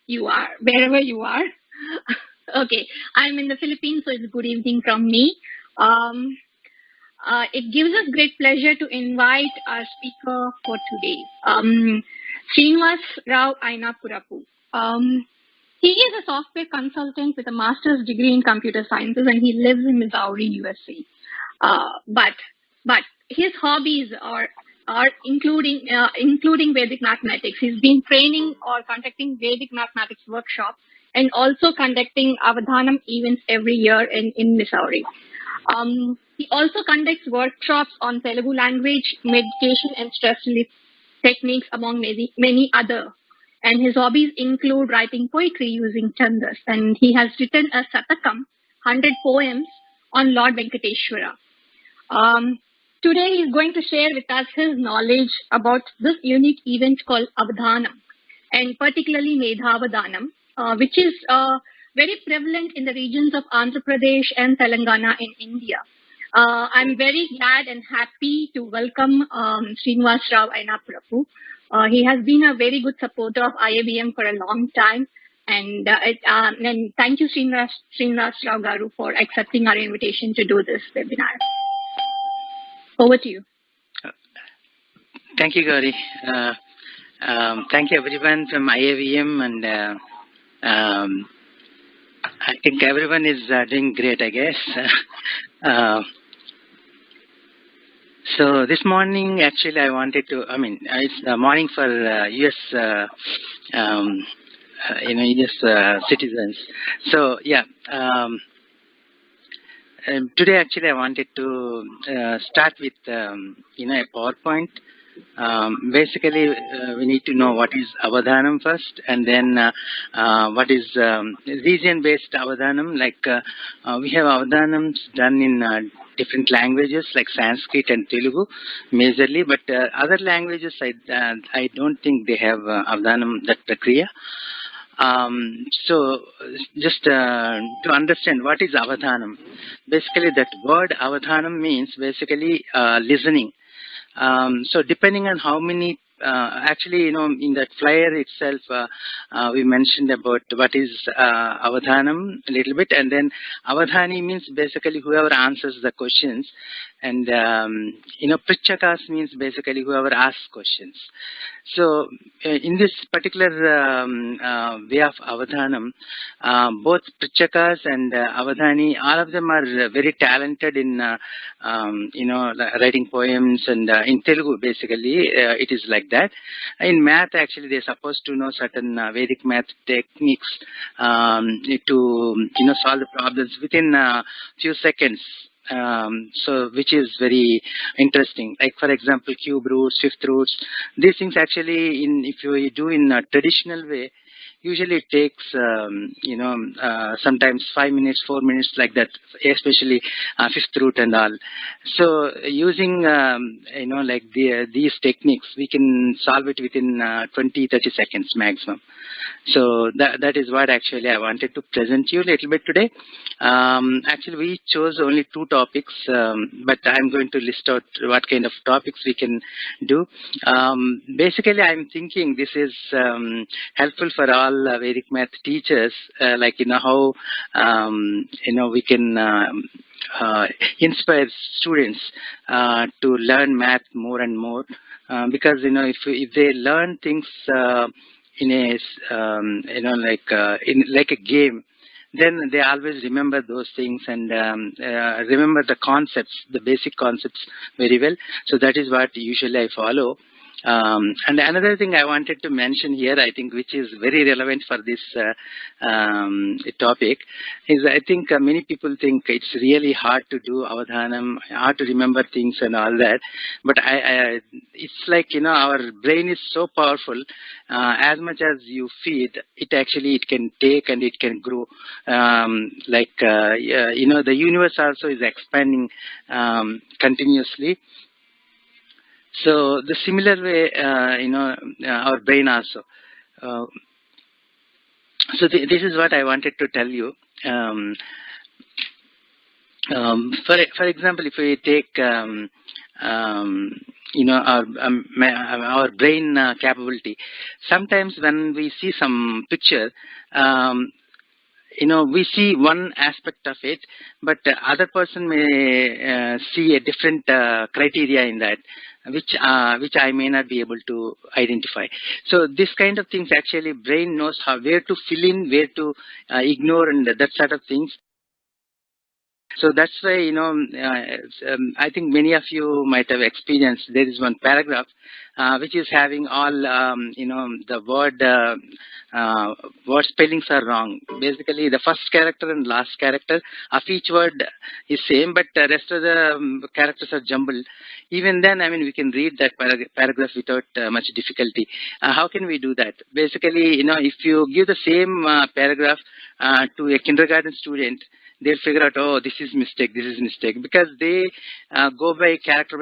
you are, wherever you are. Okay, I'm in the Philippines, so it's good evening from me. Um, it gives us great pleasure to invite our speaker for today, Srinivas Rao Ainapurapu. Um, he is a software consultant with a master's degree in computer sciences, and he lives in Missouri, USA. But his hobbies are including Vedic mathematics. He's been training or conducting Vedic mathematics workshops and also conducting Avadhanam events every year in Missouri. He also conducts workshops on Telugu language, meditation, and stress relief techniques, among many other. And his hobbies include writing poetry using chandas. And he has written a Satakam, 100 poems on Lord Venkateshwara. Today he's going to share with us his knowledge about this unique event called Avadhanam, and particularly Medhavadhanam, which is very prevalent in the regions of Andhra Pradesh and Telangana in India. I'm very glad and happy to welcome Srinivas Rao Ainapurapu. He has been a very good supporter of IAVM for a long time. And thank you, Srinivas Rao Garu, for accepting our invitation to do this webinar. Over to you. Thank you, Gauri. Thank you, everyone from IAVM, and I think everyone is doing great, I guess. So this morning, actually, I wanted to. It's the morning for US, US citizens. So yeah. Today, actually, I wanted to start with a PowerPoint. Basically, we need to know what is Avadhanam first, and then what is region-based Avadhanam. Like we have Avadhanams done in different languages like Sanskrit and Telugu, majorly, but other languages I don't think they have Avadhanam, that prakriya. So just to understand what is Avadhanam, basically that word Avadhanam means basically listening. So depending on how many, actually, in that flyer itself, we mentioned about what is Avadhanam a little bit, and then Avadhani means basically whoever answers the questions, and Prichakas means basically whoever asks questions. So in this particular way of Avadhanam, both Prichakas and Avadhani, all of them are very talented in writing poems, and in Telugu basically it is like that. In math, actually, they're supposed to know certain Vedic math techniques to solve the problems within a few seconds. So which is very interesting. Like for example, cube roots, fifth roots, these things actually, if you do in a traditional way, usually it takes sometimes 5 minutes, 4 minutes, like that, especially fifth root and all. So using like these techniques, we can solve it within 20-30 seconds maximum. So that is what actually I wanted to present you a little bit today. Actually, we chose only 2 topics, but I'm going to list out what kind of topics we can do. Basically, I'm thinking this is helpful for all Vedic math teachers, like how we can inspire students to learn math more and more, because if they learn things in a like a game, then they always remember those things and remember the concepts, the basic concepts very well. So that is what usually I follow. And another thing I wanted to mention here, I think, which is very relevant for this topic, is I think many people think it's really hard to do Avadhanam, hard to remember things and all that. But it's like, our brain is so powerful. As much as you feed, it can take and it can grow. The universe also is expanding continuously. So the similar way, our brain also. So this is what I wanted to tell you. For example, if we take our brain capability. Sometimes when we see some picture, um, we see one aspect of it, but other person may see a different criteria in that, which I may not be able to identify. So this kind of things, actually brain knows where to fill in, where to ignore, and that sort of things. So that's why, I think many of you might have experienced, there is one paragraph which is having all, the word spellings are wrong. Basically, the first character and last character of each word is same, but the rest of the characters are jumbled. Even then, I mean, we can read that paragraph without much difficulty. How can we do that? Basically, if you give the same paragraph to a kindergarten student, they'll figure out, oh, this is mistake, because they go by character.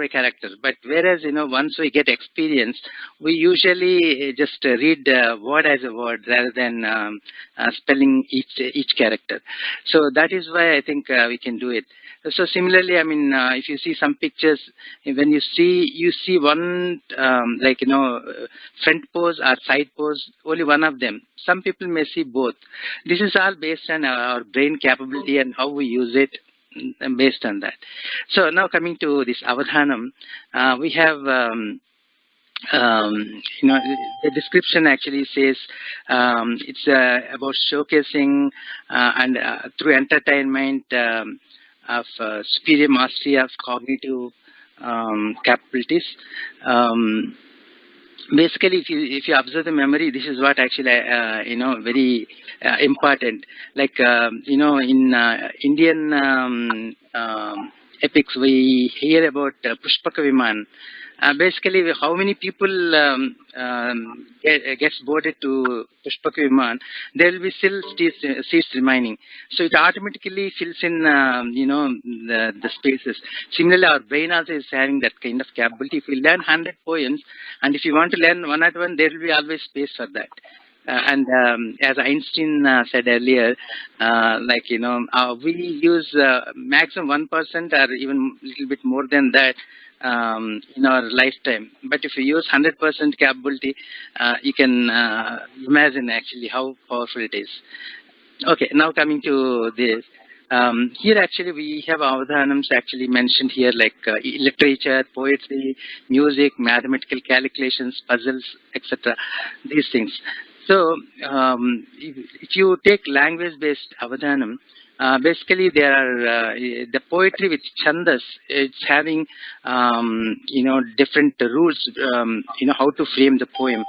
But whereas, once we get experience, we usually just read word as a word rather than spelling each character. So that is why I think we can do it. So similarly, I mean, if you see some pictures, when you see one, front pose or side pose, only one of them. Some people may see both. This is all based on our brain capability and how we use it, based on that. So now coming to this avadhanam, we have, the description actually says it's about showcasing and through entertainment of superior mastery of cognitive capabilities. Basically, if you observe the memory, this is what actually very important. Like in Indian epics, we hear about Pushpaka Viman. Basically, how many people gets boarded to Pushpaka Viman, there will be still seats remaining. So it automatically fills in, the spaces. Similarly, our brain also is having that kind of capability. If we learn 100 poems, and if you want to learn one at one, there will be always space for that. And as Einstein said earlier, we use maximum 1% or even a little bit more than that in our lifetime. But if you use 100% capability, you can imagine actually how powerful it is. Okay, now coming to this. Here actually we have avadhanams actually mentioned here, like literature, poetry, music, mathematical calculations, puzzles, etc. These things. So if you take language-based avadhanam, basically there are the poetry with chandas. It's having different rules. How to frame the poem.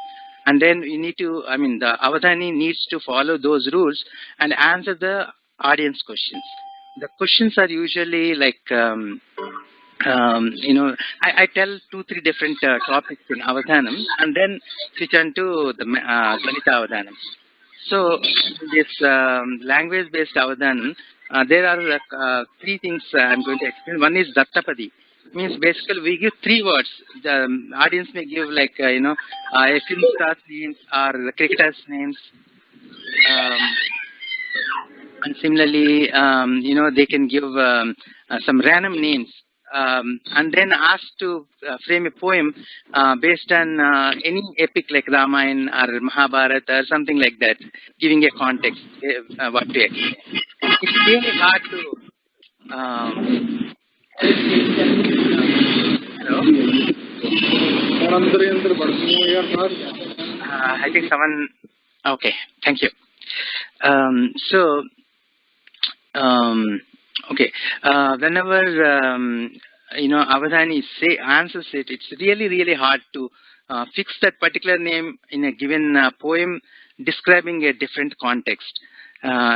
And then you need to, I mean, the avadhani needs to follow those rules and answer the audience questions. The questions are usually like, I tell 2-3 different topics in avadhanam and then switch on to the Ganita avadhanam. So this language-based avadhanam, there are 3 things I'm going to explain. One is Dattapadi. Means basically we give 3 words. The audience may give like, a film star's names or cricketers' names. And similarly, they can give some random names. And then ask to frame a poem based on any epic like Ramayana or Mahabharata or something like that, giving a context, what to expect. It's really hard to. Hello? I think someone. Okay, thank you. Okay. Whenever avadhani answers it, it's really hard to fix that particular name in a given poem describing a different context.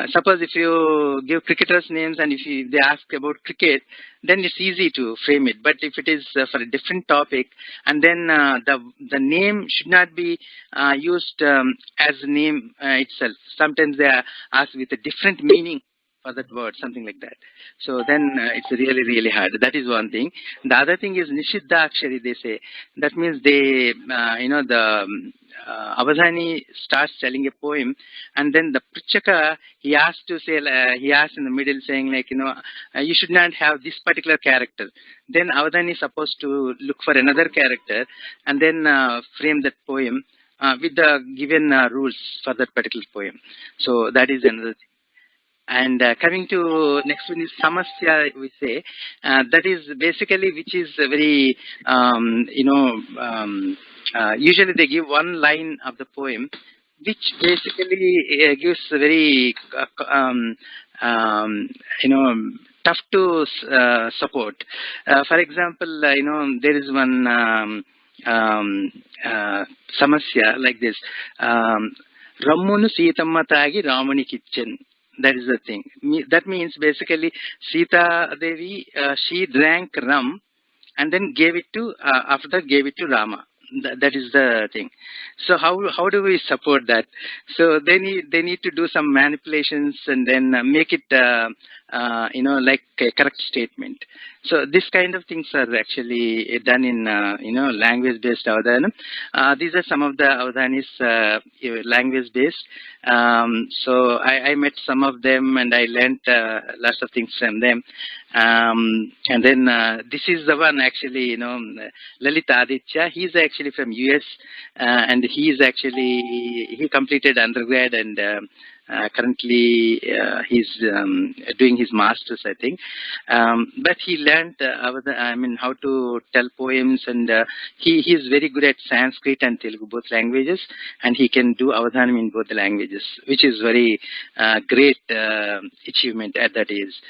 Suppose if you give cricketers' names and if they ask about cricket, then it's easy to frame it. But if it is for a different topic, and then the name should not be used as a name itself. Sometimes they are asked with a different meaning for that word, something like that. So then it's really, really hard. That is one thing. The other thing is Nishiddhakshari, they say. That means they, the Avadhani starts telling a poem, and then the Prichaka, he has to say, he asks in the middle saying like, you should not have this particular character. Then Avadhani is supposed to look for another character and then frame that poem with the given rules for that particular poem. So that is another thing. And coming to next one is samasya, we say. That is basically which is very, usually they give one line of the poem, which basically gives very, you know, tough to support. For example, there is one samasya like this. Rammunu Sitammata Tagi Ramani Kitchen. That is the thing. That means basically Sita Devi, she drank rum and then gave it to, after that gave it to Rama. That is the thing. So how do we support that? So they need to do some manipulations and then make it like a correct statement. So this kind of things are actually done in language based avadhanam. These are some of the avadhanis language based. So I met some of them and I learned lots of things from them. And then this is the one actually, Lalita Aditya. He's actually from US, and he completed undergrad and currently he's doing his masters, I think. But he learned how to tell poems, and he's very good at Sanskrit and Telugu, both languages, and he can do avadhanam in both the languages, which is very great achievement at that age.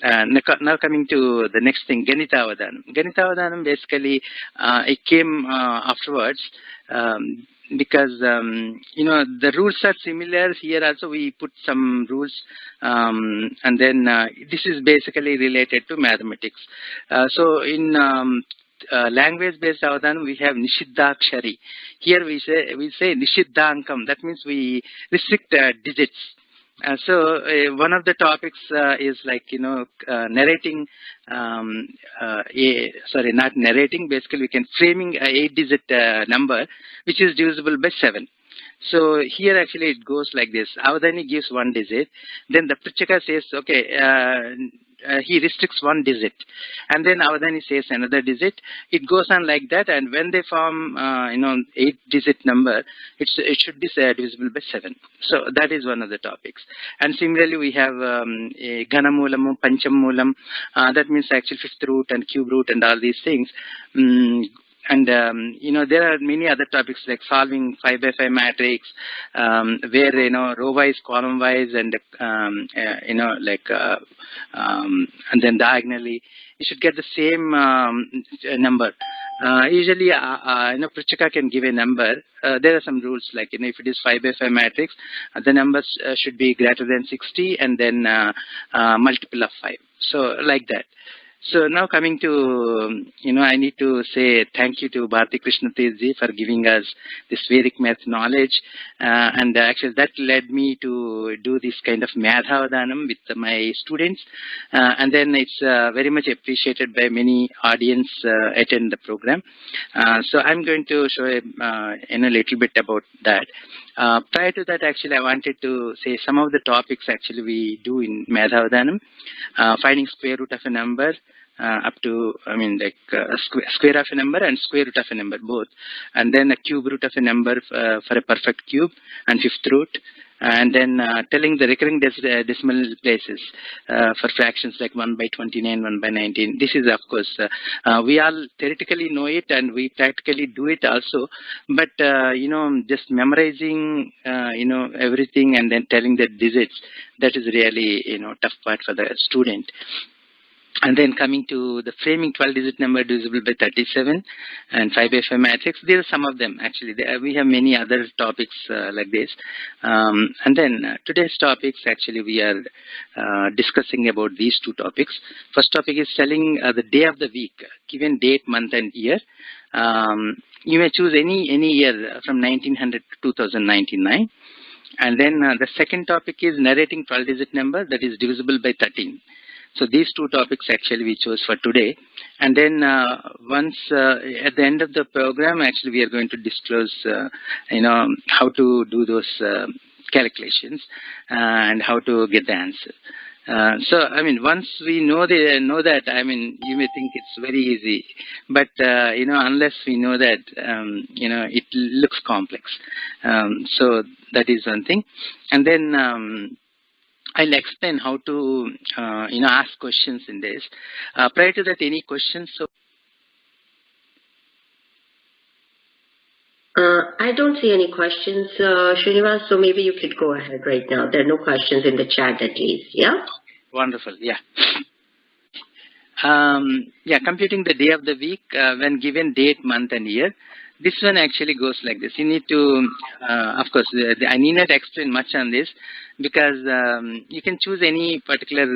Now coming to the next thing, Ganita Avadhanam. Ganita Avadhanam basically it came afterwards because the rules are similar. Here also we put some rules, and then this is basically related to mathematics. So in language-based avadhanam, we have Nishiddhakshari. Here we say Nishiddhankam. That means we restrict digits. So one of the topics is like narrating. Not narrating. Basically, we can framing a 8-digit number which is divisible by 7. So here actually it goes like this. Avadhani gives 1 digit. Then the Prichaka says, okay, he restricts 1 digit. And then Avadhani says another digit. It goes on like that. And when they form, 8-digit number, it should be divisible by 7. So that is one of the topics. And similarly, we have Ganamulam, Panchamulam. That means actually fifth root and cube root and all these things. And, there are many other topics like solving 5 by 5 matrix, where, row-wise, column-wise, and, and then diagonally, you should get the same number. Usually, Prichaka can give a number. There are some rules like, if it is 5 by 5 matrix, the numbers should be greater than 60 and then multiple of 5. So, like that. So now coming to, I need to say thank you to Bharati Krishnatiji for giving us this Vedic math knowledge. And actually that led me to do this kind of Madhavadhanam with my students. And then it's very much appreciated by many audience attend the program. So I'm going to show a little bit about that. Prior to that, actually, I wanted to say some of the topics actually we do in Madhavadhanam. Finding square root of a number, up to, square of a number and square root of a number, both. And then a cube root of a number for a perfect cube and fifth root. And then telling the recurring decimal places for fractions like 1 by 29, 1 by 19. This is, of course, we all theoretically know it and we practically do it also. But, just memorizing, everything and then telling the digits, that is really, tough part for the student. And then coming to the framing 12-digit number divisible by 37 and 5 by 5 matrix. There are some of them actually. We have many other topics like this. And then today's topics actually we are discussing about these two topics. First topic is telling the day of the week, given date, month and year. You may choose any year from 1900 to 2099. And then the second topic is narrating 12-digit number that is divisible by 13. So these two topics actually we chose for today. And then once at the end of the program, actually we are going to disclose, how to do those calculations and how to get the answer. So I mean, once we know that, I mean, you may think it's very easy, but unless we know that, it looks complex. So that is one thing, and then I'll explain how to ask questions in this. Prior to that, any questions? So I don't see any questions, Srinivas, so maybe you could go ahead right now. There are no questions in the chat at least, yeah? Wonderful, yeah. Computing the day of the week when given date, month, and year. This one actually goes like this. You need to, of course, I need not explain much on this because you can choose any particular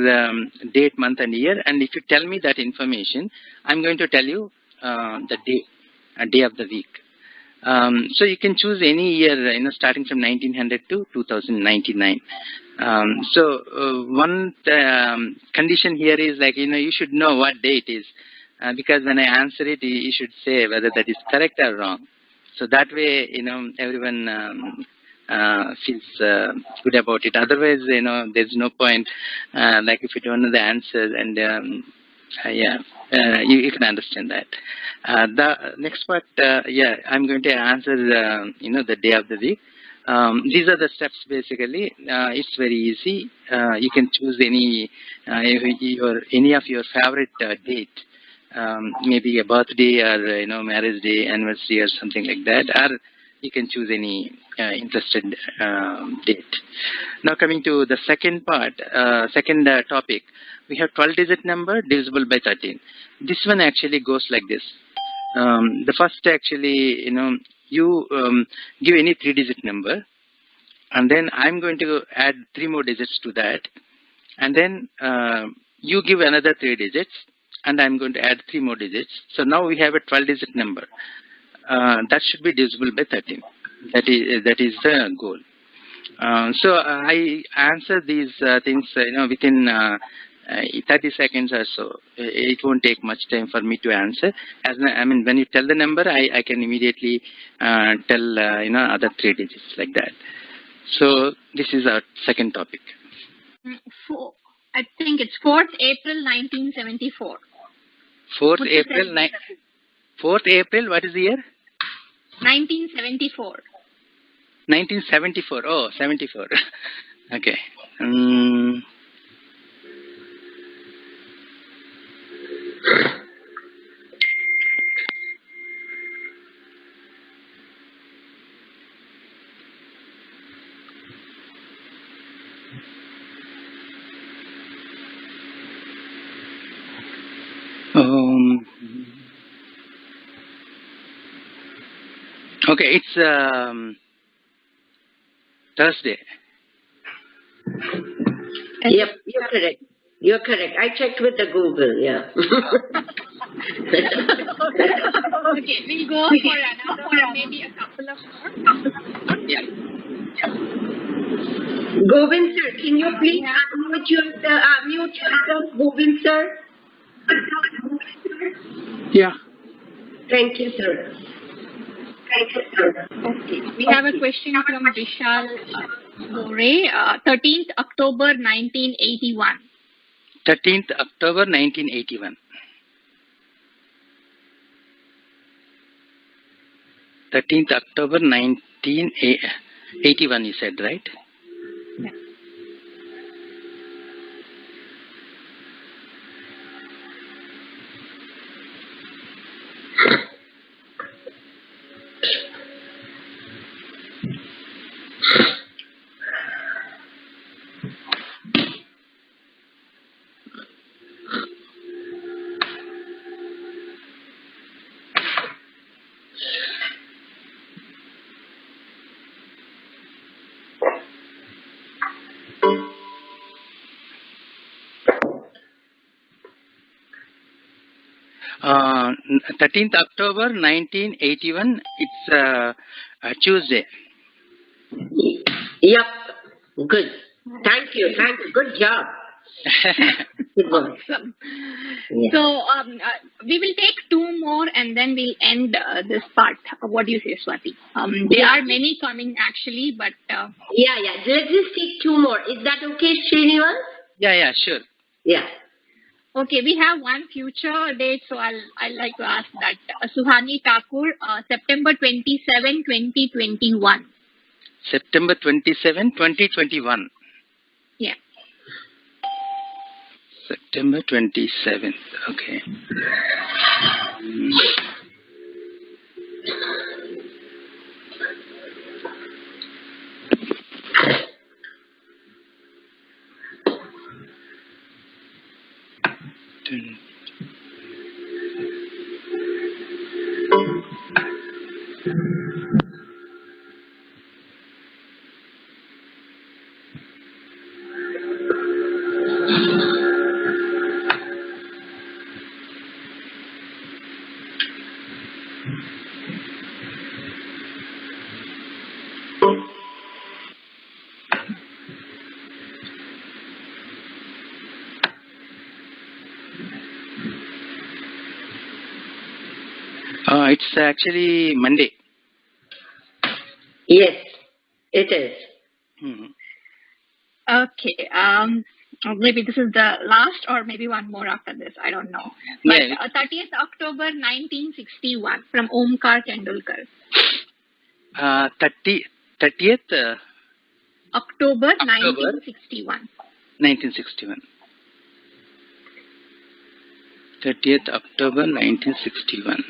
date, month, and year. And if you tell me that information, I'm going to tell you the day of the week. So you can choose any year, starting from 1900 to 2099. One condition here is like, you should know what day it is, because when I answer it, you should say whether that is correct or wrong. So that way, everyone feels good about it. Otherwise, there's no point, like if you don't know the answer and you can understand that. The next part, I'm going to answer, the day of the week. These are the steps basically. It's very easy. You can choose any of your favorite date, maybe a birthday or marriage day, anniversary, or something like that, or you can choose any interested date. Now coming to the second part, second topic, we have 12-digit number divisible by 13. This one actually goes like this. The first actually, you give any 3-digit number, and then I'm going to add 3 more digits to that, and then you give another 3 digits, and I'm going to add 3 more digits. So now we have a 12-digit number. That should be divisible by 13. That is the goal. So I answer these things, within 30 seconds or so. It won't take much time for me to answer. When you tell the number, I can immediately tell, other 3 digits like that. So this is our second topic. I think it's 4th April 1974. 4th April, 4th April, what is the year? 1974. 1974. Oh, 74. Okay. Okay, it's Thursday. Yep, you're correct. You're correct. I checked with the Google, yeah. Okay, we'll go for another, maybe a couple of more. Yeah. Govind sir, can you please mute yourself, Govind sir? Yeah. Thank you, sir. Okay, we have a question from Vishal Gore, 13th October 1981. 13th October 1981. 13th October 1981, you said, right? Yeah. Uh, 13th October 1981, it's Tuesday. Yep. Good. Thank you. Good job. Good work. Awesome. Yeah. So we will take two more and then we'll end this part. What do you say, Swati? There are many coming actually, but Yeah. Let's just take two more. Is that okay, Srinivas? Yeah, sure. Yeah. okay, we have one future date, so I'll like to ask that. Suhani Thakur, September 27, 2021. September 27, 2021. Yeah. September 27th. Okay. It's actually Monday. Yes, it is. Mhm. Okay. Maybe this is the last, or maybe one more after this. I don't know. But Yeah. 30th October 1961 from Omkar Tendulkar. 30th October October 1961. 1961. 30th October 1961.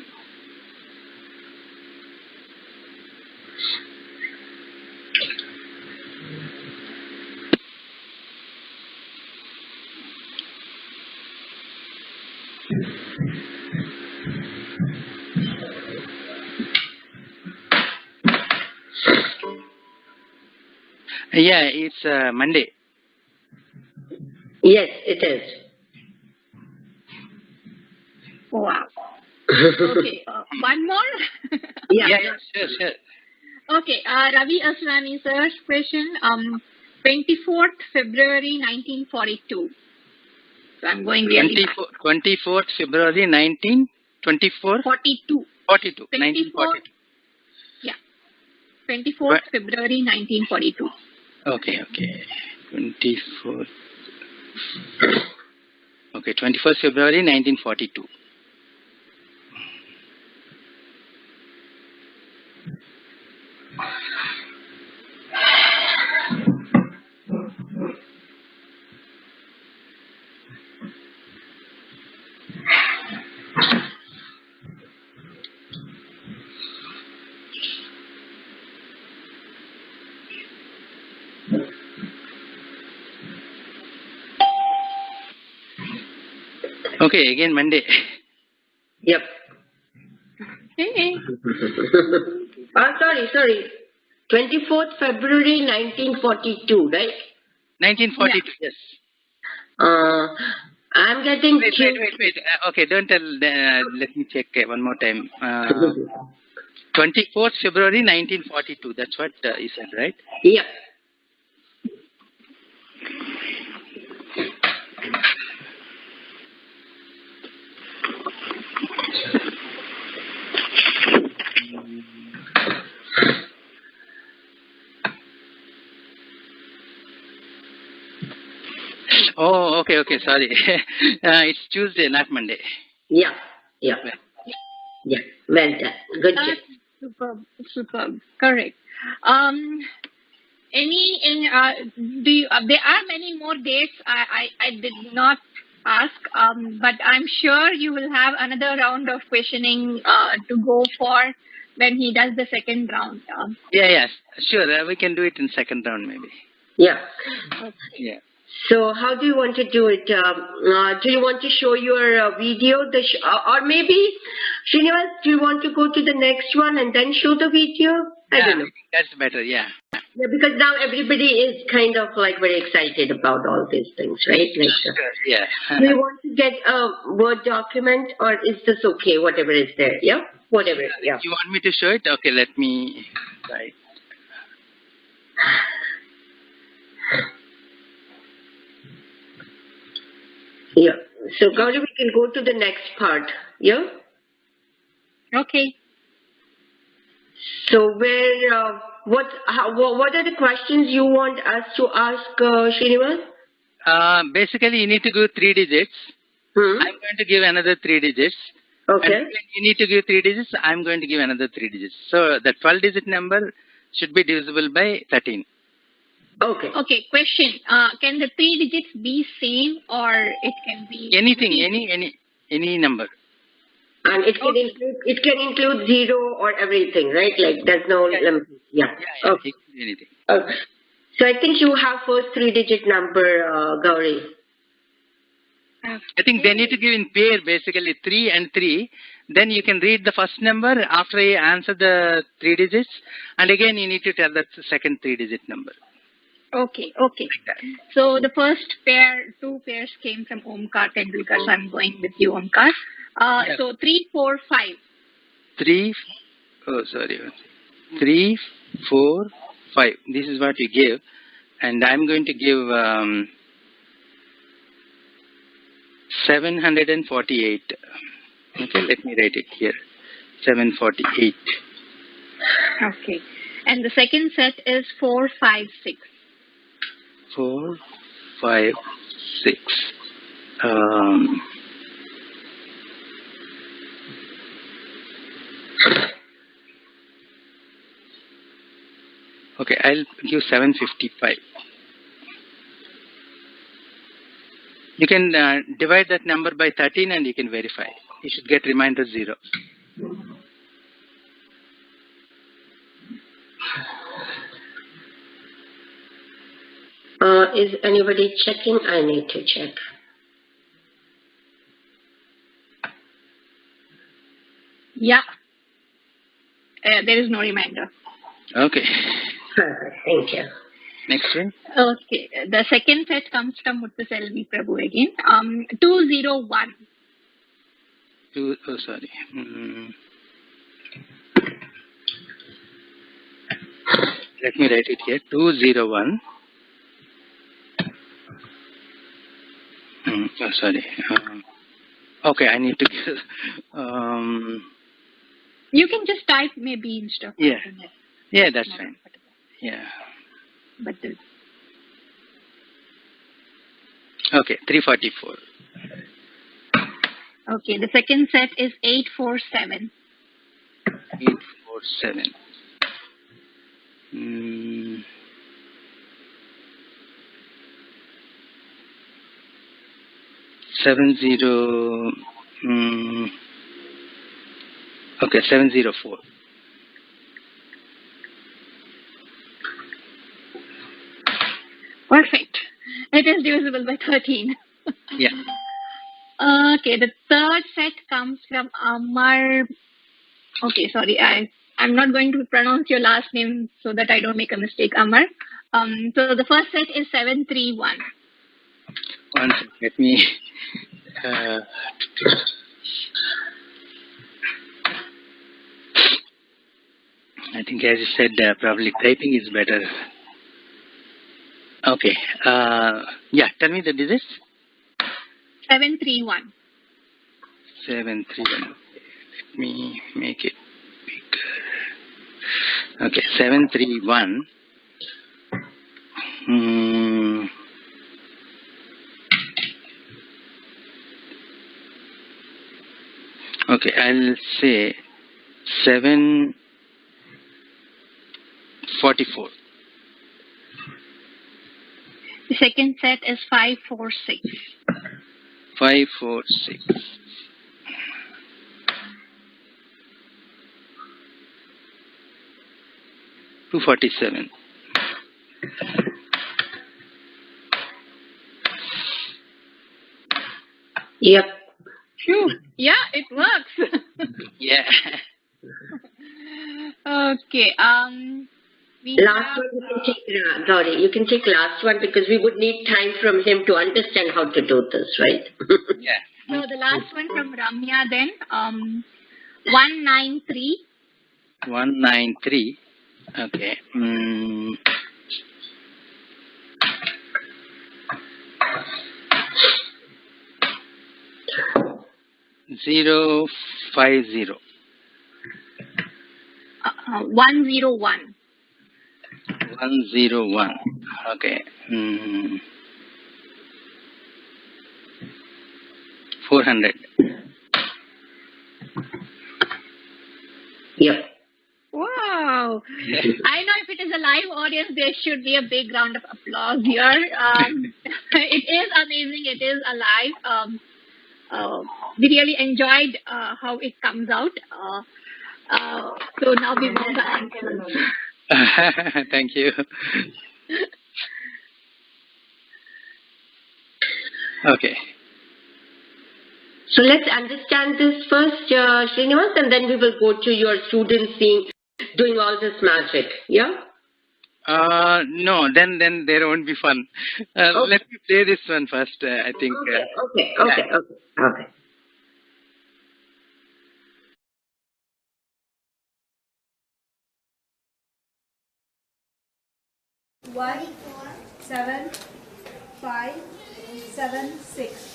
Yeah, it's Monday. Yes, it is. Wow. Okay. One more. Yeah. Sure. Okay. Ravi Asrani sir's question. 24th February 1942. So I'm going really back. 24th February 1924. 42. 42. 24th. 1942. Yeah. 24th February 1942. Okay. 24th. Okay, 21st February 1942. Okay, again Monday. Yep. Hey. Sorry. 24th February 1942, right? 1942, yes. I'm getting Wait. Okay, don't tell. Let me check one more time. 24th February 1942. That's what you said, right? Yep. Oh, okay. Sorry. It's Tuesday, not Monday. Yeah. Well done. Good job. Superb. Correct. There are many more dates I did not ask, but I'm sure you will have another round of questioning to go for when he does the second round. Yeah, sure. We can do it in second round, maybe. Yeah. Yeah. So how do you want to do it? Do you want to show your video? Or maybe, Srinivas, do you want to go to the next one and then show the video? I don't know. That's better, yeah. Yeah, because now everybody is kind of like very excited about all these things, right? Like, Sure, yeah. do you want to get a Word document or is this okay, whatever is there? Yeah? Whatever, yeah. You want me to show it? Okay, let me try. Yeah. So Gauri, we can go to the next part. Yeah. Okay. So what are the questions you want us to ask, Srinivas? Basically, you need to give 3 digits. Hmm. I'm going to give another 3 digits. And Okay. when you need to give 3 digits, I'm going to give another 3 digits. So the 12-digit number should be divisible by 13. Okay. Okay. Question. Can the 3 digits be same or it can be Anything, repeated? any number. And Okay. it can include zero or everything, right? Like there's no Yeah, limit. Yeah. yeah, Okay. it could be anything. Okay. So I think you have first 3-digit number, Gauri. I think they need to give in pair, basically 3 and 3. Then you can read the first number after you answer the 3 digits. And again, you need to tell the second 3-digit number. Okay. Okay. So the first pair, 2 pairs came from Omkar Tendulkar. So I'm going with you, Omkar. Yeah. So 3, 4, 5. 3, oh, sorry. 3, 4, 5. This is what you give. And I'm going to give 748. Okay, let me write it here. 748. Okay. And the second set is 4, 5, 6. 4, 5, 6. Okay, I'll give 755. You can divide that number by 13 and you can verify. You should get reminder 0. Is anybody checking? I need to check. Yeah. There is no reminder. Okay. Perfect. Thank you. Next one. Okay. The second set comes from Muthuselvi Prabhu again. 201. Oh, sorry. Let me write it here. 201. Oh, sorry. Okay, I need to give. You can just type maybe instead of Yeah. typing it. Yeah, that's Not fine. comfortable. Yeah. But Okay, 344. okay. The second set is 847. 847. 70. Okay, 704. Perfect. It is divisible by 13. Yeah. Okay. The third set comes from Amar. Okay. Sorry. I'm not going to pronounce your last name so that I don't make a mistake, Amar. So the first set is 731. One second, let me. I think, as you said, probably typing is better. Okay. Yeah, tell me the digits. 731. 731. Let me make it bigger. Okay, 731. Okay, I'll say 744. The second set is 546. 546. 247. Yep. Phew. Yeah, it works. Yeah. Okay. We Last have, one you can take, Gauri. You can take last one because we would need time from him to understand how to do this, right? Yeah. so the last one from Ramya then. 193. 193. Okay. 1050. 101. 101. Okay. 400. Yep. Wow. I know if it is a live audience, there should be a big round of applause here. It is amazing. It is alive. We really enjoyed how it comes out. So now we want the answers. Thank you. Okay. So let's understand this first, Srinivas, and then we will go to your students doing all this magic. Yeah? No, then there won't be fun. Okay. Let me play this one first. I think. Okay. One, 7, 5, 7, 6.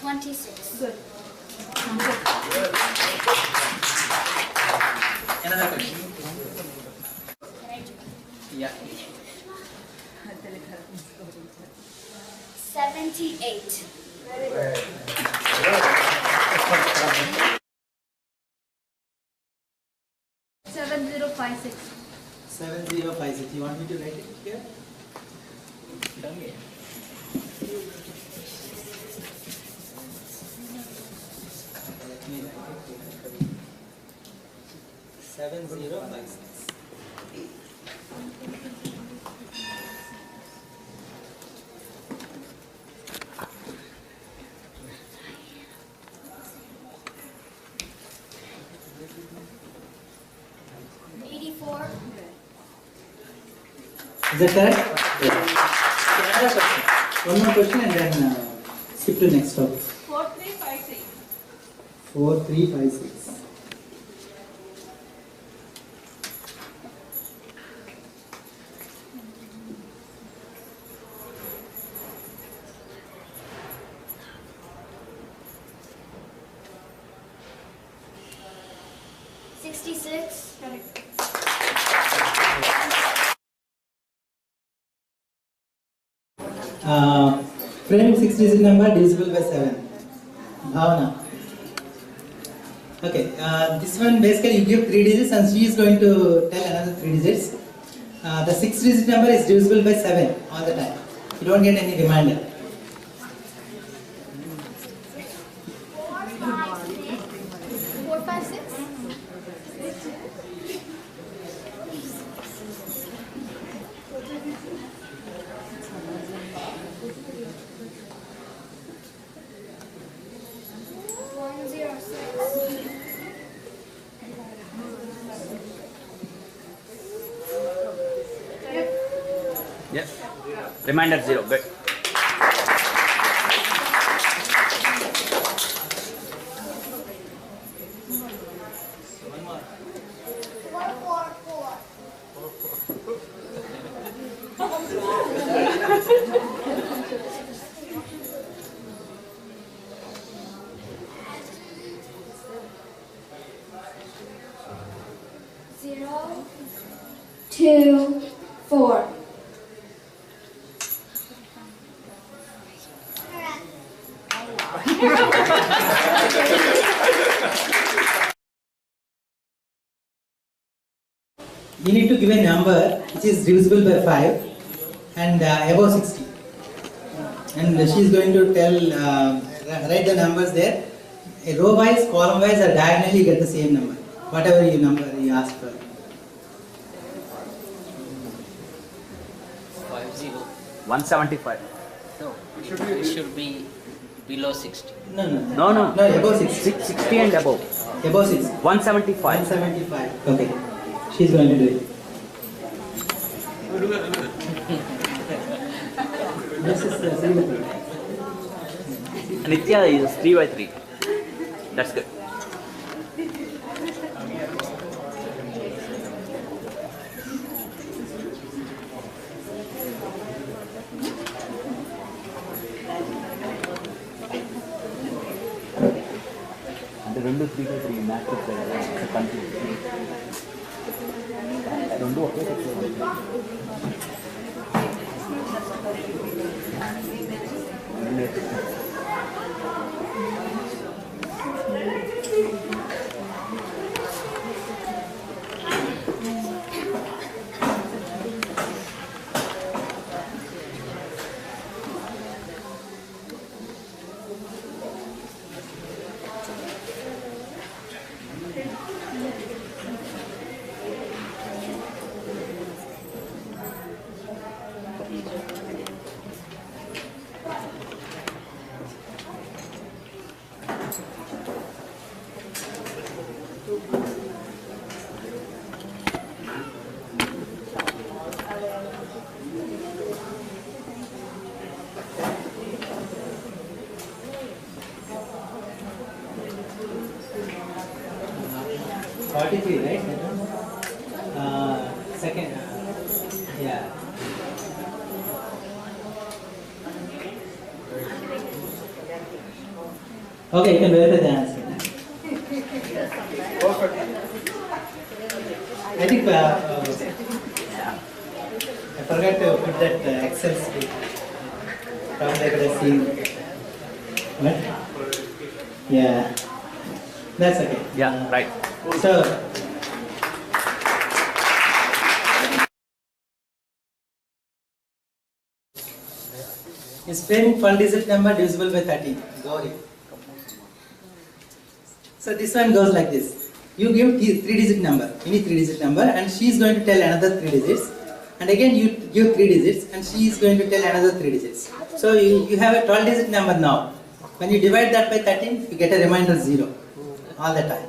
26. Good. Another question. Yeah. 78. 7056. 7056. You want me to write it here? Okay. 7056. 84. Is that correct? Yes. Another question. One more question and then skip to next topic. 4356. 4356. Friend 6-digit number divisible by 7. Bhavana. Okay, this one basically you give 3 digits and she is going to tell another 3 digits. The 6-digit number is divisible by 7 all the time. You don't get any reminder. 456. 106. Yes. Reminder 0. Good. Zero, 2, 4. You need to give a number which is divisible by 5 and above 60. And she is going to tell, write the numbers there. Row wise, column wise, or diagonally you get the same number. Whatever you number you ask for. 175. No, it should be below 60. No. Above 60. 60 and above. Above 60. 175. 175. Okay. She's going to do it. This is the same. Nitya is 3 by 3. That's good. అంటే 2 3 by 3 matrix కదా confuse రెండు ఒకే right? Second, yeah. Okay, you can verify the answer. I think I forgot to put that Excel sheet. Probably I could have seen. What? Yeah. That's okay. Yeah, right. So, is framing 12-digit number divisible by 13? Gauri. So this one goes like this. You give 3-digit number, any 3-digit number, and she is going to tell another 3 digits. And again you give 3 digits, and she is going to tell another 3 digits. So you have a 12-digit number now. When you divide that by 13, you get a remainder 0 all the time.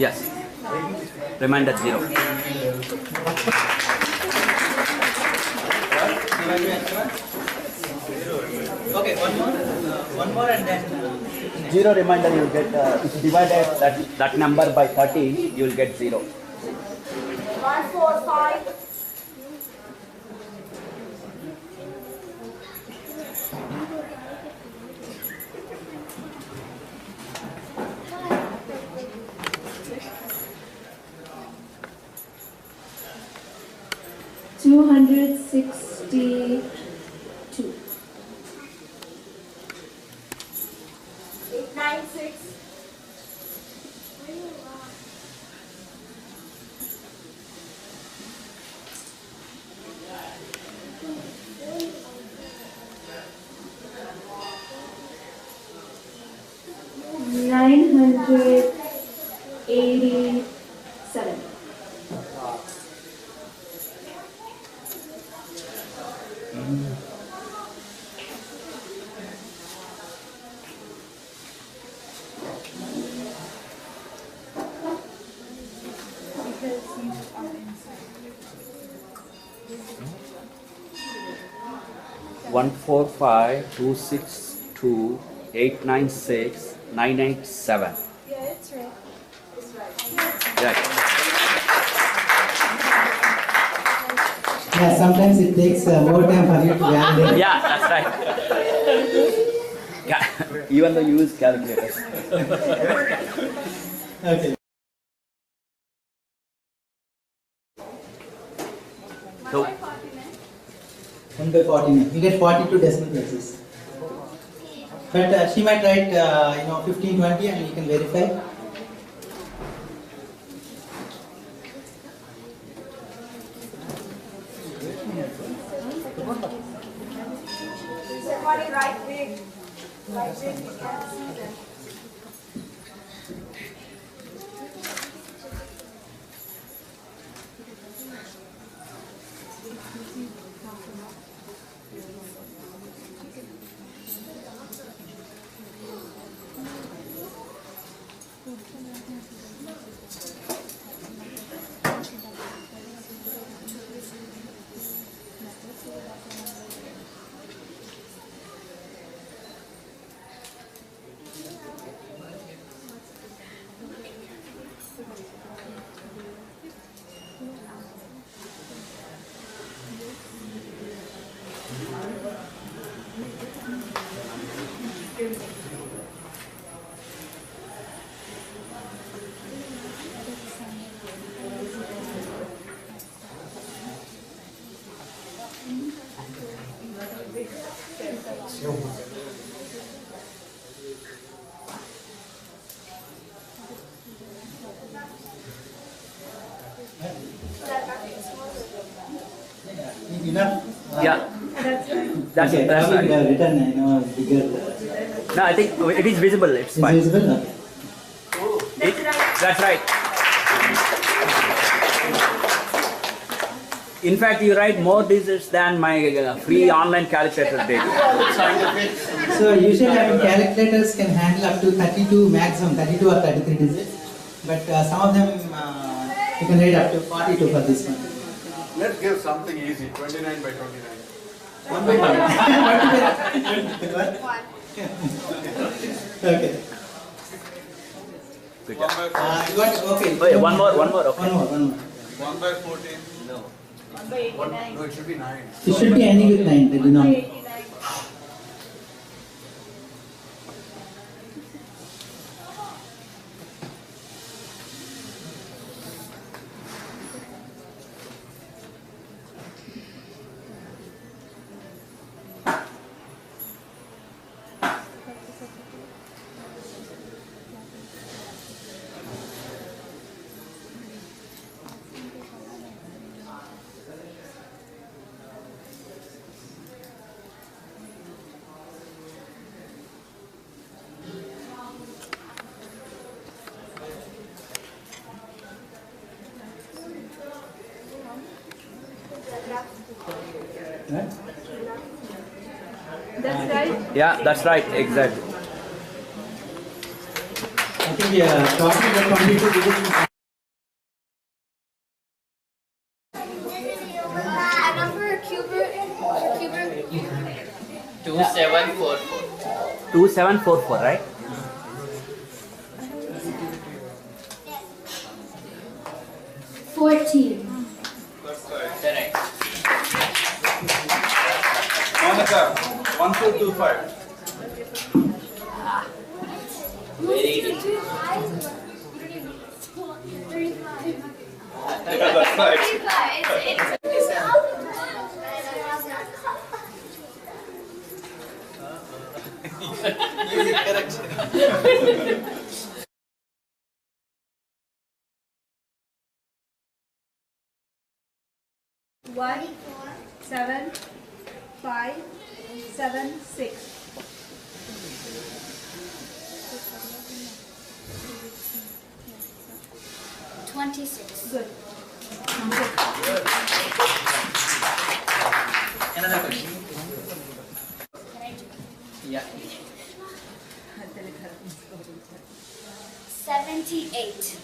Yes. Remainder 0. Okay, one more and then 0 remainder you get, if you divide that number by 13, you will get 0. 1, 4, 5. $262. 896. $987. 145262896 Yeah, it's right. It's right. Right. yeah, sometimes it takes more time for you to validate. Yeah, that's right. Even though you use calculators. Okay. So, 1 by 49. You get 42 decimal places. But she might write, 15, 20, and you can verify. Somebody right big. Right big, you can't see them. Enough? Yeah. That's Okay, it. That's probably right. written, bigger. No, I think it is visible. It's Is fine. visible? Okay. That's right. In fact, you write more digits than my free online calculator did. So usually calculators can handle up to 32 maximum, 32 or 33 digits. But some of them you can write up to 42 for this one. Let's give something easy, 29 by 29. One by one. Okay. Good One job. by You got, okay. Wait, one more. Okay. One more. 1 by 14. No. No, it should be 9. It should be ending with 9, the denominator. Right? That's right. Yeah, that's right. Exactly. I think we are talking about 22 digits. Number cubic. 2744. 2744, right? That's right. Correct. Monica, 1425. Very easy. Yeah, that's right. One, 7, 5, 7, 6. Good. Another question. Yeah. 78.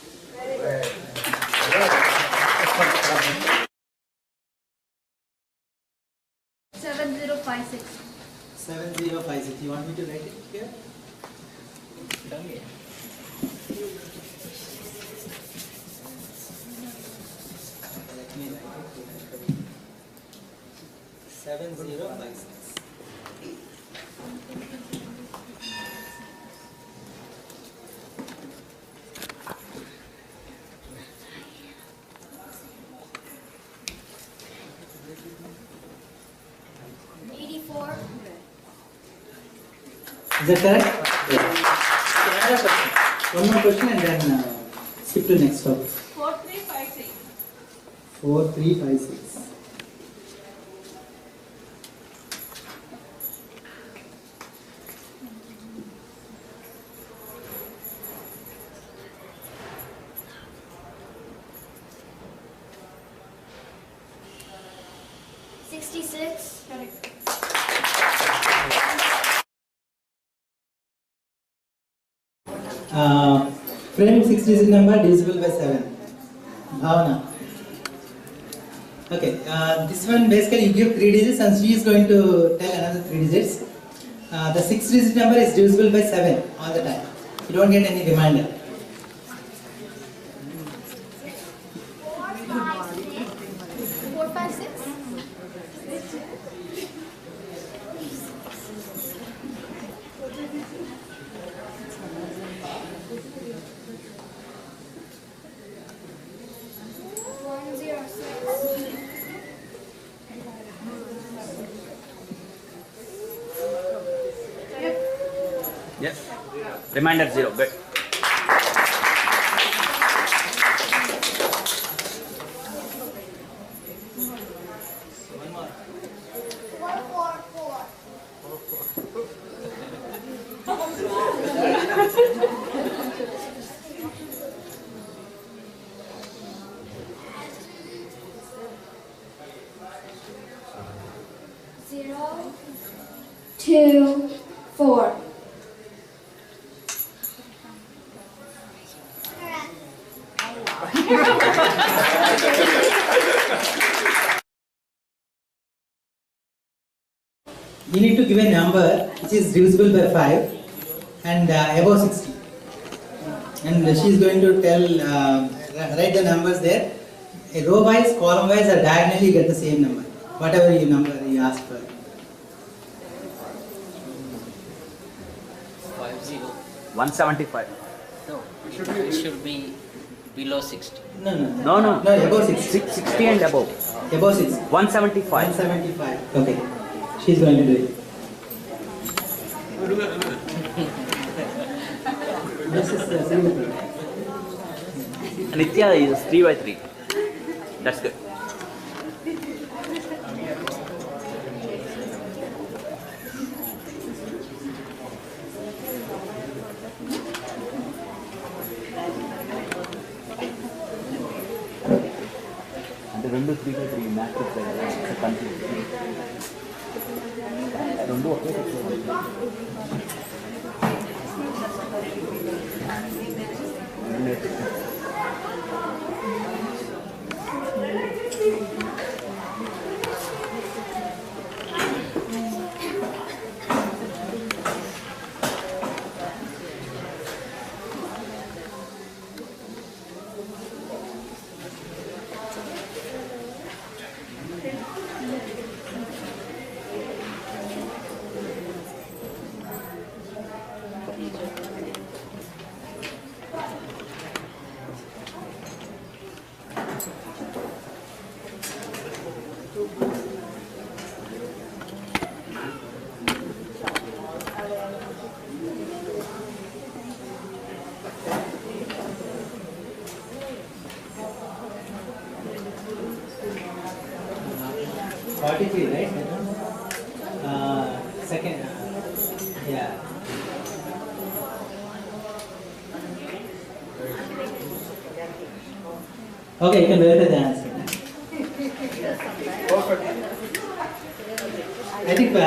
7056. 7056. You want me to write it here? Let me write it. 7056. Is that correct? Yes. One more question and then skip to next topic. 4356. 4356. Friend 6-digit number divisible by 7. Bhavana. Okay, this one basically you give 3 digits and she is going to tell another 3 digits. The 6-digit number is divisible by 7 all the time. You don't get any reminder. 456. Yes. Reminder 0. Good. Zero, 2, 4. You need to give a number which is divisible by 5 and above 60. And she is going to tell, write the numbers there. Row wise, column wise, or diagonally you get the same number. Whatever you number you ask for. 50. 175. No, it should be below 60. No, No. above 60. 60 and above. Above 60. 175. 175. Okay. She's going to do it. This is the same. Nitya is 3 by 3. That's good. అంటే 2 3 by 3 matrix కదా confuse 2 okay Right? Second, yeah. Okay, you can verify the answer. I think I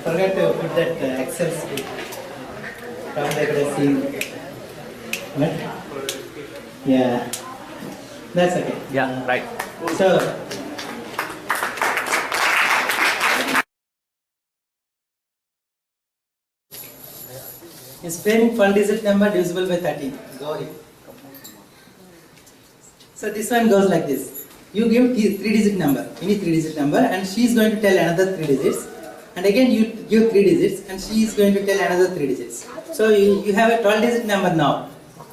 forgot to put that Excel sheet. Probably I could have seen. What? Yeah. That's okay. Yeah, right. So, is framing 12 digit number divisible by 13? Gauri. So this one goes like this. You give 3 digit number, any 3 digit number, and she is going to tell another 3 digits. And again you give 3 digits and she is going to tell another 3 digits. So you have a 12 digit number now.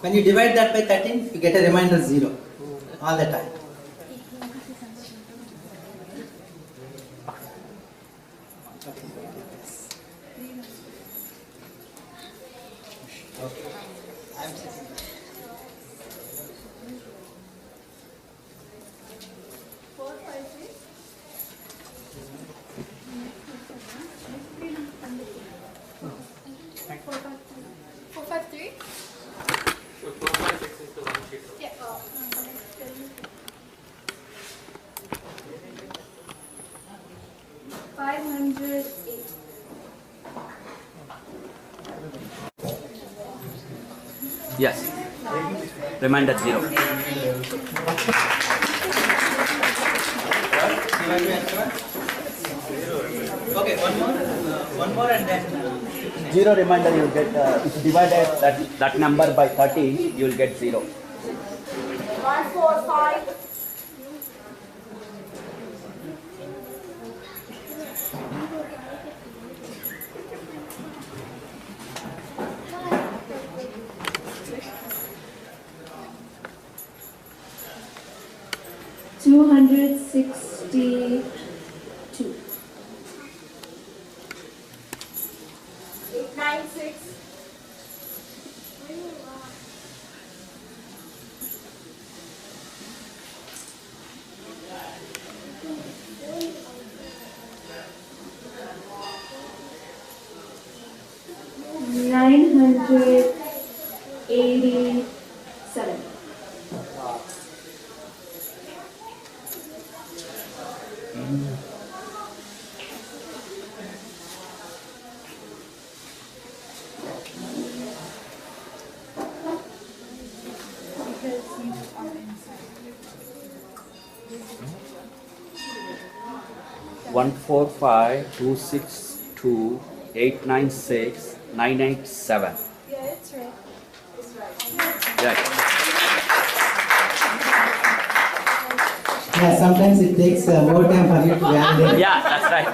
When you divide that by 13, you get a remainder 0 all the time. Yes. Reminder 0. Okay, one more and then 0 reminder you will get, if you divide that number by 13, you will get 0. 1, 4, 5. $262. 187. One four five 262 896 987. Yeah, it's right. Right. Yeah, sometimes it takes more time for you to validate. Yeah, that's right.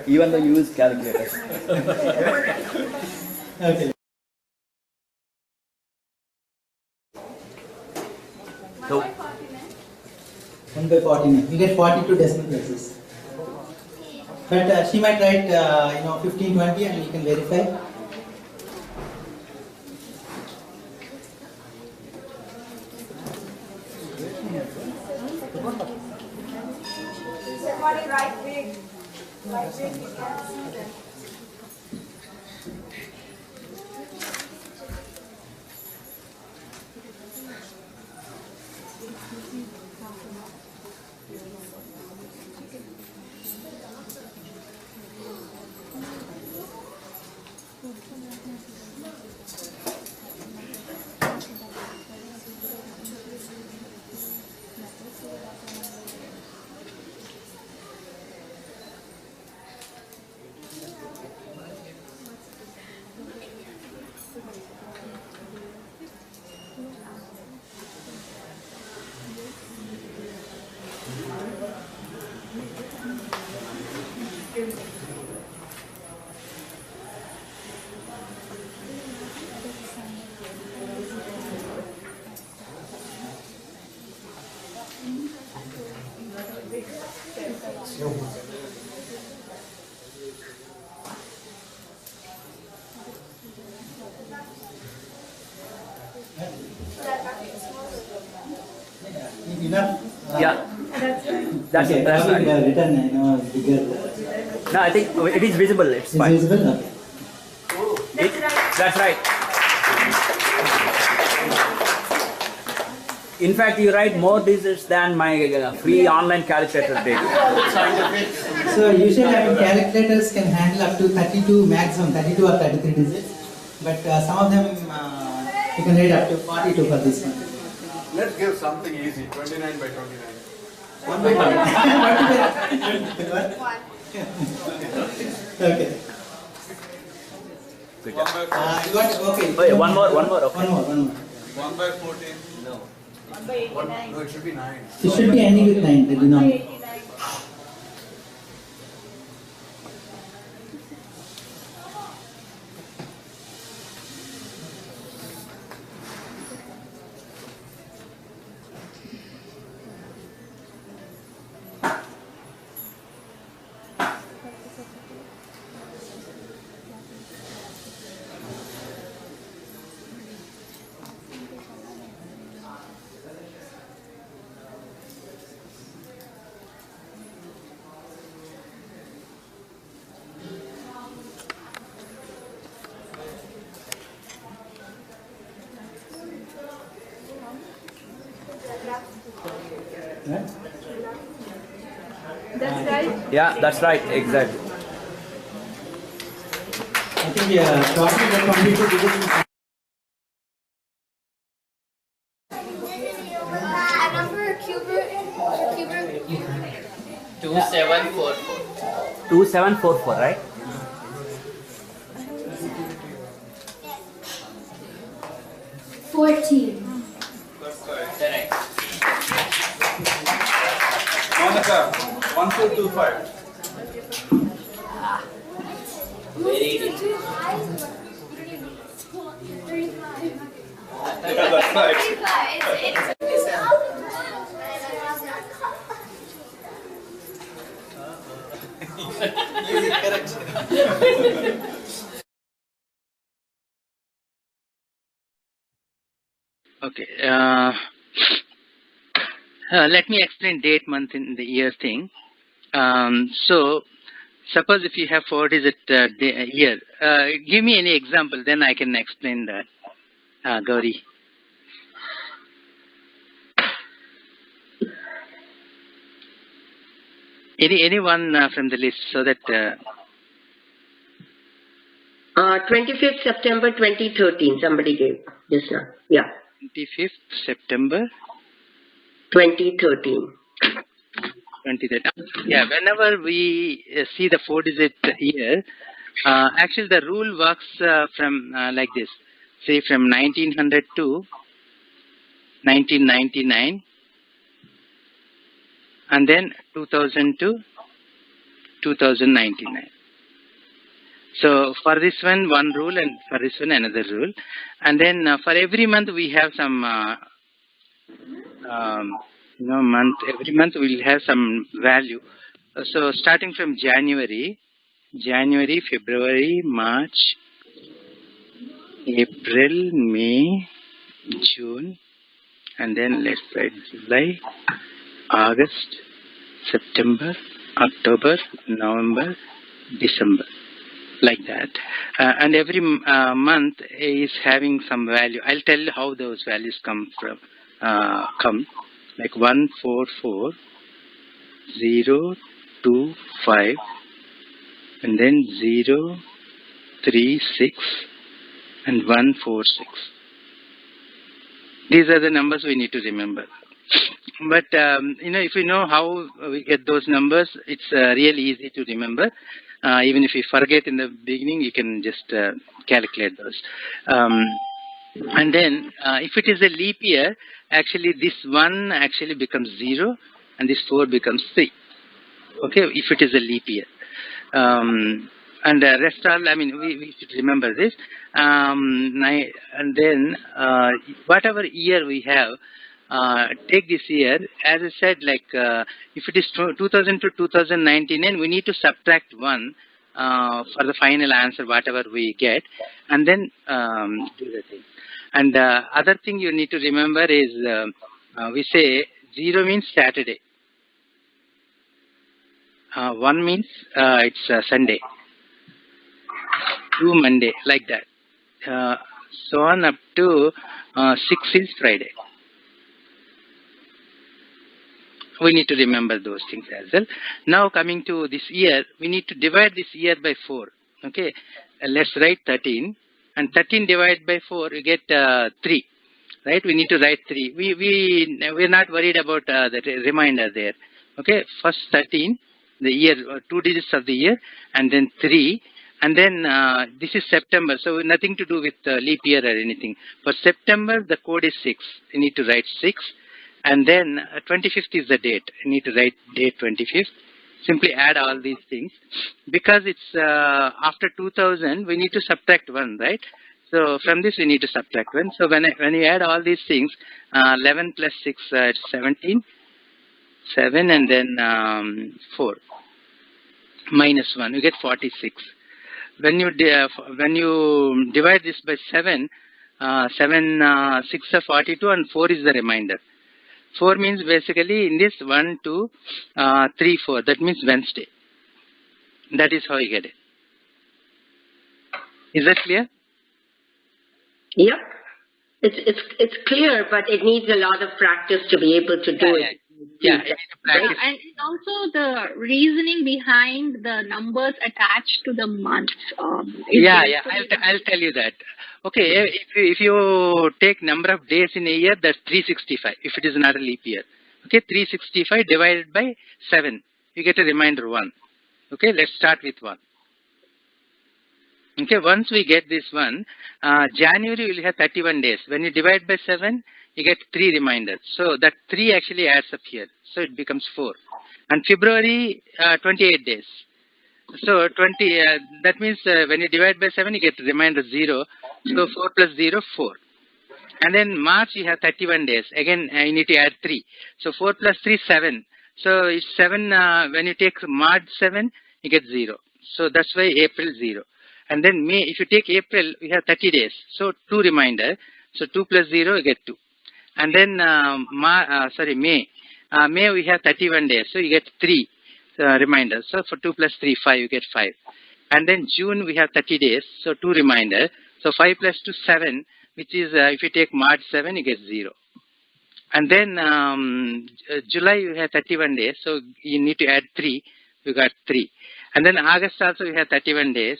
Even though you use calculators. Okay. So 1 by 49. You get 42 decimal places. But she might write, 15, 20 and you can verify. Somebody right big. Right big, you can't see them. Enough? yeah, that's Okay, it. That's probably right. written, bigger. No, I think it is visible. It's Is fine. visible? Okay. That's right. In fact, you write more digits than my free online calculator did. So usually calculators can handle up to 32 maximum, 32 or 33 digits. But some of them you can read up to 42 for this one. Let's give something easy, 29 by 29. 1 by 1. Okay. Good 1 job. by 14. You got, okay. Wait, one more. Okay. One more. 1 by 14. No. 1 by 89. No, it should be 9. It should be ending with 9, the 1 by denominator. 89. Right? That's right. Yeah, that's right. Exactly. I think we are talking about 22 digits. Number cubic. 2744. 2744, right? That's right. Correct. Monica, 1425. Very easy. Yeah, that's right. Okay. Let me explain date, month, and the year thing. So Suppose if you have 4-digit year, give me any example, then I can explain that, Gauri. Anyone from the list, so that 25th September 2013, somebody gave just now. Yeah. 25th September 2013. 2013. Yeah, whenever we see the 4-digit year, actually the rule works from like this. Say from 1900 to 1999, and then 2000 to 2099. So for this one rule, and for this one another rule, and then for every month we have some every month we'll have some value. So starting from January, February, March, April, May, June, and then let's write July, August, September, October, November, December, like that. And every month is having some value. I'll tell you how those values come from. Like 144, 0, 2, 5, and then 0, 3, 6, and 1, 4, 6. These are the numbers we need to remember. But if you know how we get those numbers, it's really easy to remember. Even if you forget in the beginning, you can just calculate those. And then if it is a leap year, actually this 1 actually becomes 0, and this 4 becomes 3. Okay, if it is a leap year. And the rest all, we should remember this. And then whatever year we have, take this year, as I said, like if it is 2000 to 2099, we need to subtract 1 for the final answer, whatever we get, and then do the thing. And other thing you need to remember is, we say 0 means Saturday, 1 means it's Sunday, 2 Monday, like that. So on up to 6 is Friday. We need to remember those things as well. Now coming to this year, we need to divide this year by 4. Okay, let's write 13. And 13 divided by 4, you get 3. Right? We need to write 3. We're not worried about the remainder there. Okay, first 13, the year, 2 digits of the year, and then 3. And then this is September, so nothing to do with leap year or anything. For September, the code is 6. You need to write 6. And then 25th is the date. You need to write date 25th. Simply add all these things. Because it's after 2000, we need to subtract 1, right? So from this, we need to subtract 1. So when you add all these things, 11 plus 6, it's 17. 7 and then 4. Minus 1, you get 46. When you divide this by 7, 7 6 are 42, and 4 is the remainder. 4 means basically in this 1, 2, 3, 4. That means Wednesday. That is how you get it. Is that clear? Yep. It's clear, but it needs a lot of practice to be able to do it. Yeah, you need to practice. And also the reasoning behind the numbers attached to the months. I'll tell you that. Okay, if you take number of days in a year, that's 365. If it is not a leap year, okay, 365 divided by 7, you get a remainder 1. Okay, let's start with 1. Okay, once we get this one, January will have 31 days. When you divide by 7, you get 3 reminders. So that 3 actually adds up here. So it becomes 4. And February, 28 days. So 20, that means when you divide by 7, you get reminder 0. So 4 plus 0, 4. And then March, you have 31 days. Again, you need to add 3. So 4 plus 3, 7. So it's 7, when you take March 7, you get 0. So that's why April 0. And then May, if you take April, we have 30 days. So 2 reminder. So 2 plus 0, you get 2. And then May. May we have 31 days. So you get 3. reminder. So for 2 plus 3, 5, you get 5. And then June, we have 30 days, so 2 reminder. So 5 plus 2, 7, which is, if you take March 7, you get 0. And then July, you have 31 days, so you need to add 3, you got 3. And then August also, we have 31 days,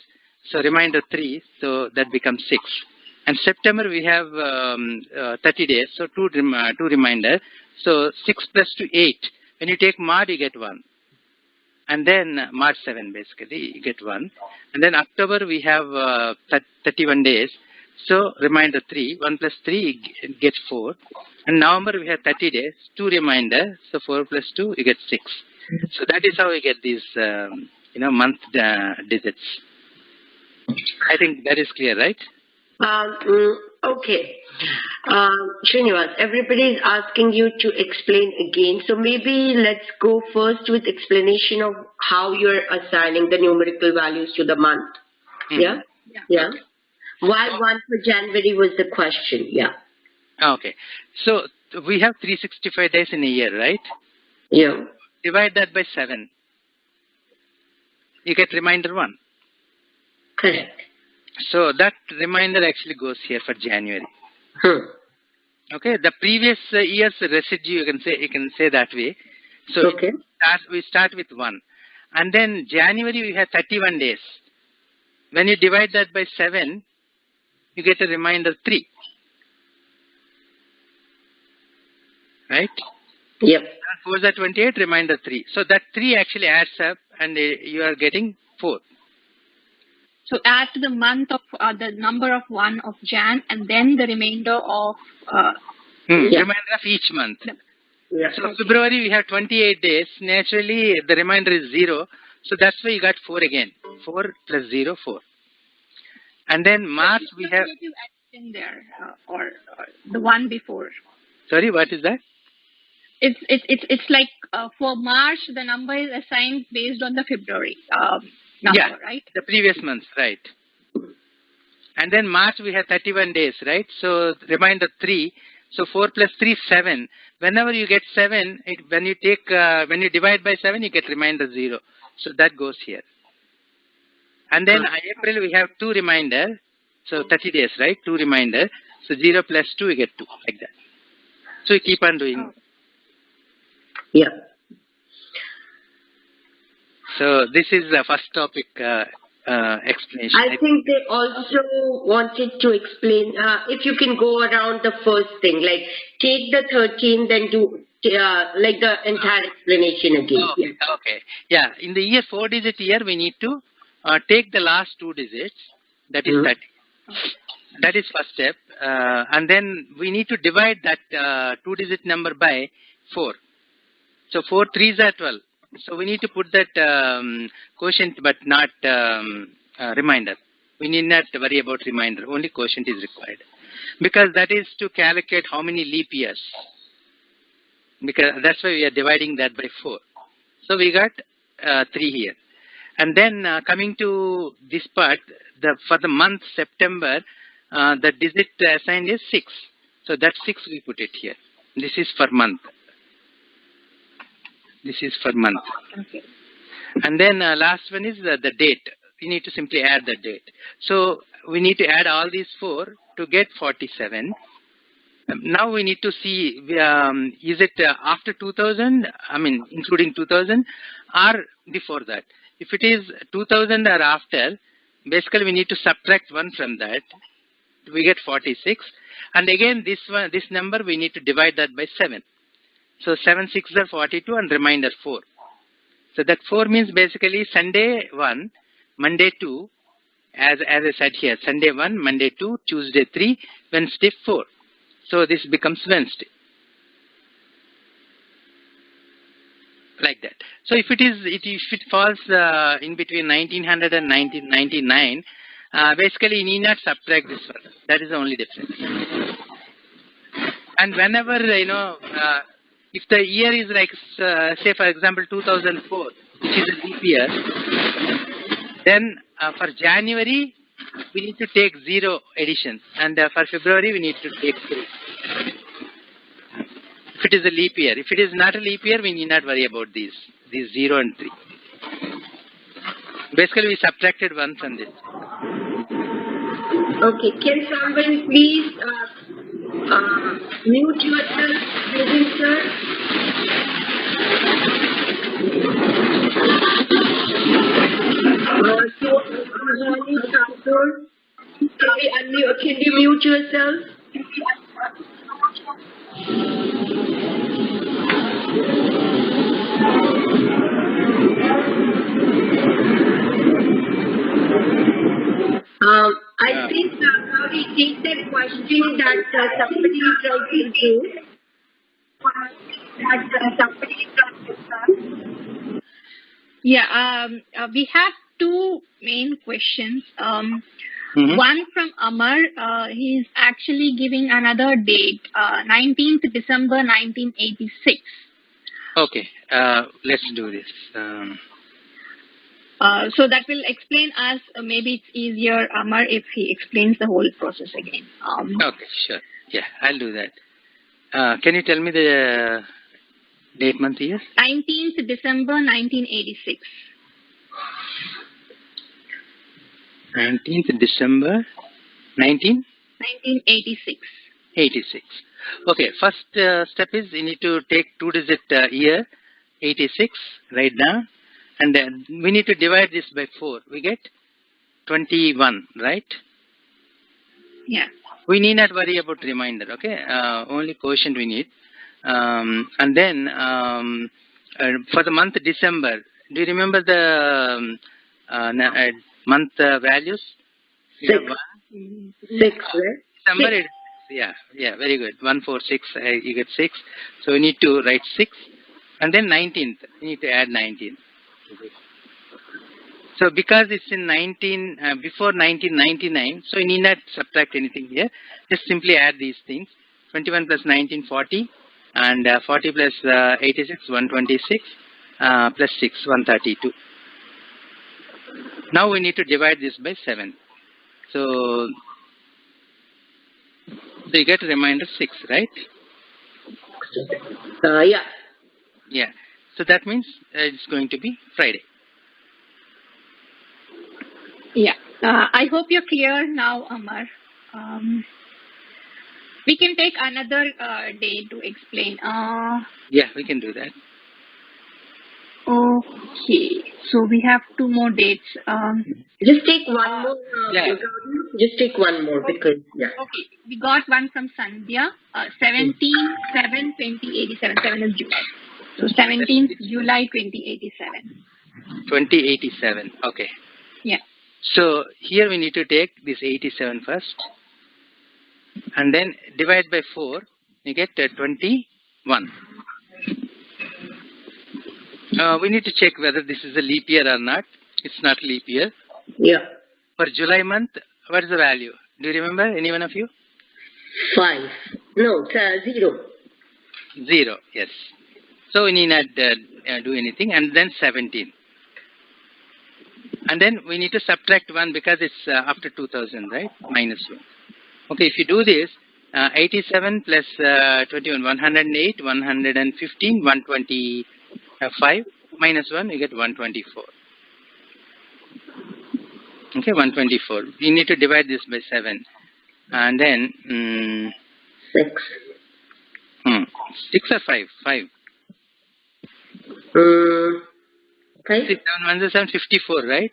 so reminder 3, so that becomes 6. And September, we have 30 days, so 2 reminder. So 6 plus 2, 8. When you take March, you get 1. And then March 7, basically, you get 1. And then October, we have 31 days. So reminder 3, 1 plus 3, you get 4. And November, we have 30 days, 2 reminder. So 4 plus 2, you get 6. So that is how we get these, month digits. I think that is clear, right? Okay. Srinivas, everybody is asking you to explain again. So maybe let's go first with explanation of how you're assigning the numerical values to the month. Yeah? Yeah. Okay. Why 1 for January was the question. Yeah. Okay. So we have 365 days in a year, right? Yeah. Divide that by 7. You get reminder 1. Correct. So that reminder actually goes here for January. Okay, the previous year's residue, you can say that way. So Okay. we start with 1. And then January, we have 31 days. When you divide that by 7, you get a reminder 3. Right? Yep. 4 is 28, reminder 3. So that 3 actually adds up and you are getting 4. So add to the month of the number of 1 of Jan and then the remainder of Reminder of each month. Yeah. So February, we have 28 days. Naturally, the remainder is 0. So that's why you got 4 again. 4 plus 0, 4. And then March, we have... in there or the one before. Sorry, what is that? It's like for March, the number is assigned based on the February number, right? The previous month, right. And then March, we have 31 days, right? So reminder 3. So 4 plus 3, 7. Whenever you get 7, when you divide by 7, you get reminder 0. So that goes here. And then April, we have 2 reminder. So 30 days, right? 2 reminder. So 0 plus 2, you get 2, like that. So you keep on doing. Yeah. So this is the first topic explanation. I think they also wanted to explain, if you can go around the first thing, like take the 13, then do like the entire explanation again. Okay, okay. Yeah, in the year 4-digit year, we need to take the last 2 digits, that is 30. That is first step. And then we need to divide that 2-digit number by 4. So 4 3s are 12. So we need to put that quotient but not reminder. We need not worry about reminder. Only quotient is required. Because that is to calculate how many leap years. Because that's why we are dividing that by 4. So we got 3 here. And then coming to this part, for the month September, the digit assigned is 6. So that 6 we put it here. This is for month. This is for month. Okay. And then last one is the date. We need to simply add the date. So we need to add all these 4 to get 47. Now we need to see, is it after 2000, I mean including 2000 or before that. If it is 2000 or after, basically we need to subtract 1 from that. We get 46. And again this number we need to divide that by 7. So 7 6 are 42 and remainder 4. So that 4 means basically Sunday 1, Monday 2, as I said here, Sunday 1, Monday 2, Tuesday 3, Wednesday 4. So this becomes Wednesday. Like that. So if it falls in between 1900 and 1999, basically you need not subtract this one. That is the only difference. And whenever, if the year is like, say for example 2004, which is a leap year, then for January, we need to take 0 addition. And for February, we need to take 3. If it is a leap year. If it is not a leap year, we need not worry about these 0 and 3. Basically, we subtracted 1 from this. Okay, can someone please mute yourself, please, sir? Can you mute yourself? I think we take that question that somebody tried to raise. Yeah, we have two main questions. One from Amar. He's actually giving another date, 19th December 1986. Okay, let's do this. So that will explain us. Maybe it's easier, Amar, if he explains the whole process again. Okay, sure. Yeah, I'll do that. Can you tell me the date, month, year? 19th December 1986. 19th December 1986. 86. Okay, first step is you need to take 2-digit year, 86, write down, and then we need to divide this by 4. We get 21, right? Yeah. We need not worry about remainder, okay? Only quotient we need. And then for the month December, do you remember the month values? 6. 6, right? December, yeah, very good. 146, you get 6. So we need to write 6. And then 19th, you need to add 19. So because it's in before 1999, so you need not subtract anything here. Just simply add these things. 21 plus 19, 40. And 40 plus 86, 126. Plus 6, 132. Now we need to divide this by 7. So you get a remainder 6, right? Yeah. Yeah. So that means it's going to be Friday. Yeah. I hope you're clear now, Amar. We can take another day to explain. Yeah, we can do that. Okay. So we have 2 more dates. Just take one more. Yeah. Just take one more because, yeah. Okay. We got one from Sandhya. 17/7/2087. 7 is July. So 17th July 2087. 2087. Okay. Yeah. So here we need to take this 87 first. And then divide by 4. You get 21. We need to check whether this is a leap year or not. It's not leap year. Yeah. For July month, what is the value? Do you remember, any one of you? 5. No, 0. 0, yes. So we need not do anything. And then 17. And then we need to subtract 1 because it's after 2000, right? Minus 1. Okay, if you do this, 87 plus 21, 108, 115, 125, minus 1, you get 124. Okay, 124. You need to divide this by 7. And then 6. 6 or 5? 5. 5? 6, 7, 1 7, 54, right?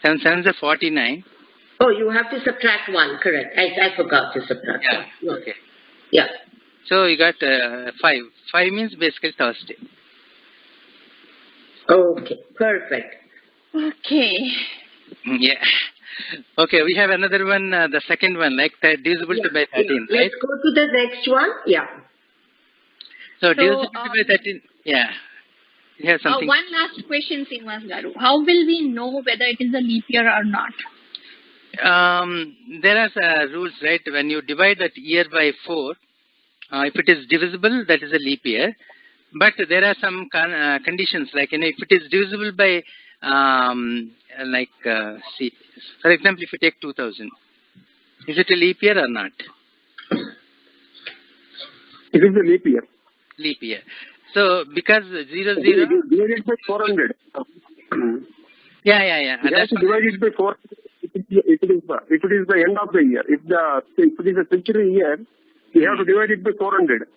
7, 7 is 49. Oh, you have to subtract 1, correct. I forgot to subtract 1. Yeah, okay. Yeah. So you got 5. 5 means basically Thursday. Okay, perfect. Okay. Yeah. Okay, we have another one, the second one, like divisible to by 13, right? Let's go to the next one. Yeah. So divisible by 13, yeah. You have something. One last question, Srinivas Garu. How will we know whether it is a leap year or not? There are rules, right? When you divide that year by 4, if it is divisible, that is a leap year. But there are some conditions, like, if it is divisible by, see, for example, if you take 2000, is it a leap year or not? It is a leap year. Leap year. So, because 00... Divided by 400. Yeah. You have to divide it by 4. If it is the end of the year, if it is a century year, you have to divide it by 400.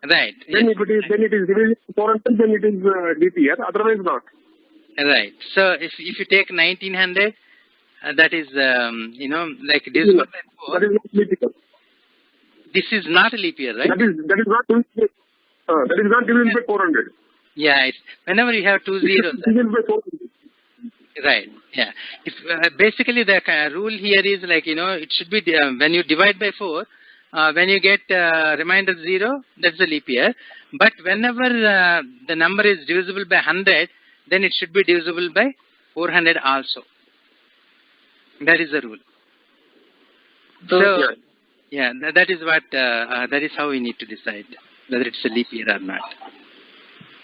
Right. Then Yes. then it is divided by 400, then it is leap year. Otherwise not. Right. So if you take 1900, that is like divisible by 4. That is not leap year. This is not a leap year, right? That is not divisible by 400. Yeah. Whenever you have two zeros. Divisible by 400. Right. Yeah. If basically the rule here is like it should be when you divide by 4, when you get remainder 0, that's a leap year. But whenever the number is divisible by 100, then it should be divisible by 400 also. That is the rule. So yeah, that is what that is how we need to decide whether it's a leap year or not.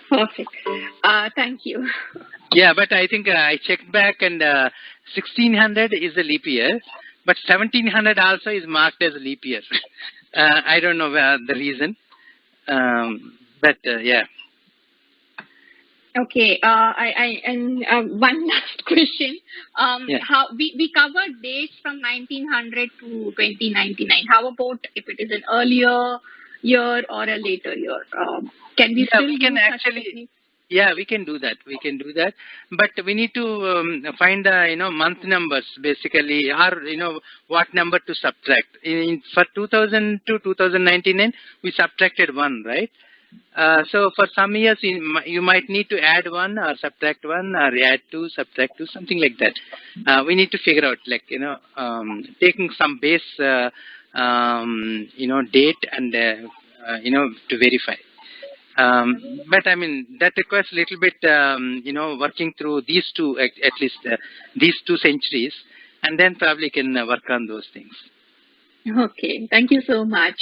Perfect. Thank you. Yeah, but I think I checked back and 1600 is a leap year, but 1700 also is marked as a leap year. I don't know the reason, but yeah. Okay. One last question. Yeah. How we covered dates from 1900 to 2099. How about if it is an earlier year or a later year? Can we still we can use such actually. technique? Yeah, we can do that. But we need to find month numbers basically, or what number to subtract. For 2000 to 2099, we subtracted 1, right? So for some years you might need to add 1 or subtract 1 or add 2, subtract 2, something like that. We need to figure out like taking some base date and to verify. But I mean that requires a little bit working through these two at least these 2 centuries, and then probably can work on those things. Okay, thank you so much.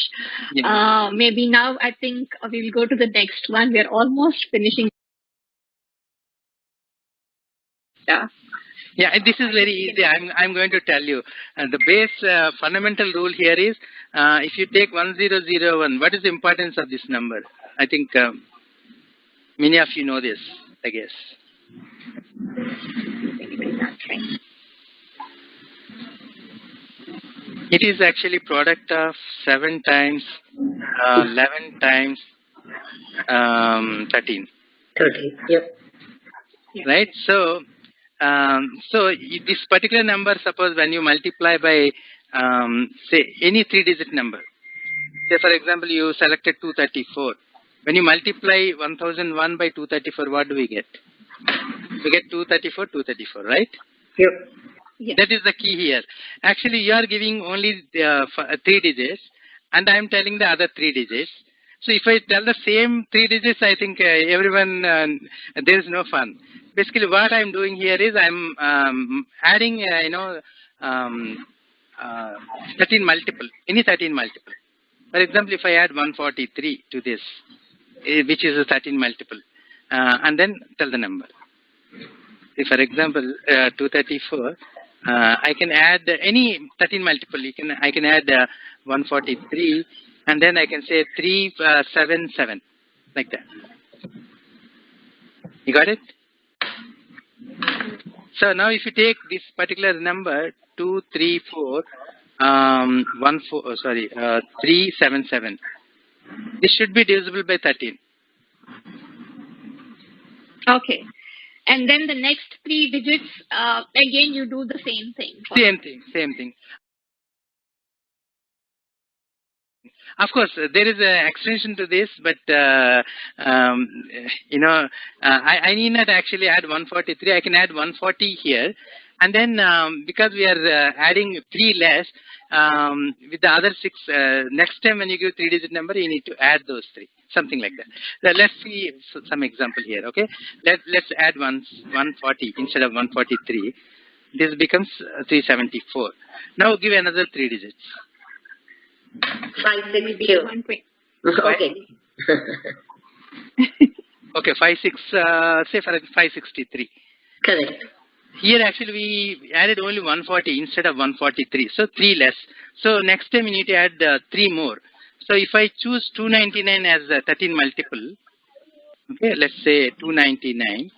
Yeah. Maybe now I think we'll go to the next one. We're almost finishing. Yeah, this is very easy. I'm going to tell you. The base fundamental rule here is if you take 1001, what is the importance of this number? I think many of you know this, I guess. It is actually product of 7 times 11 times 13. 13, yep. Right? So this particular number, suppose when you multiply by say any 3-digit number. Say for example you selected 234. When you multiply 1001 by 234, what do we get? We get 234, right? Yep. Yes. That is the key here. Actually, you are giving only 3 digits, and I am telling the other 3 digits. So if I tell the same 3 digits, I think everyone there is no fun. Basically, what I am doing here is I am adding 13 multiple, any 13 multiple. For example, if I add 143 to this, which is a 13 multiple, and then tell the number. If, for example, 234, I can add any 13 multiple. I can add 143, and then I can say 377, like that. You got it? So now, if you take this particular number 377, this should be divisible by 13. Okay. And then the next 3 digits, again, you do the same thing. Same thing. Of course, there is an extension to this, but I need not actually add 143. I can add 140 here, and then because we are adding 3 less with the other 6. Next time when you give 3-digit number, you need to add those 3, something like that. Now, let's see some example here. Okay, let's add 140 instead of 143. This becomes 374. Now give another 3 digits. 562. Okay. Okay, 56. Say for 563. Correct. Here actually we added only 140 instead of 143, so 3 less. So next time you need to add 3 more. So if I choose 299 as a 13 multiple, okay, let's say 299,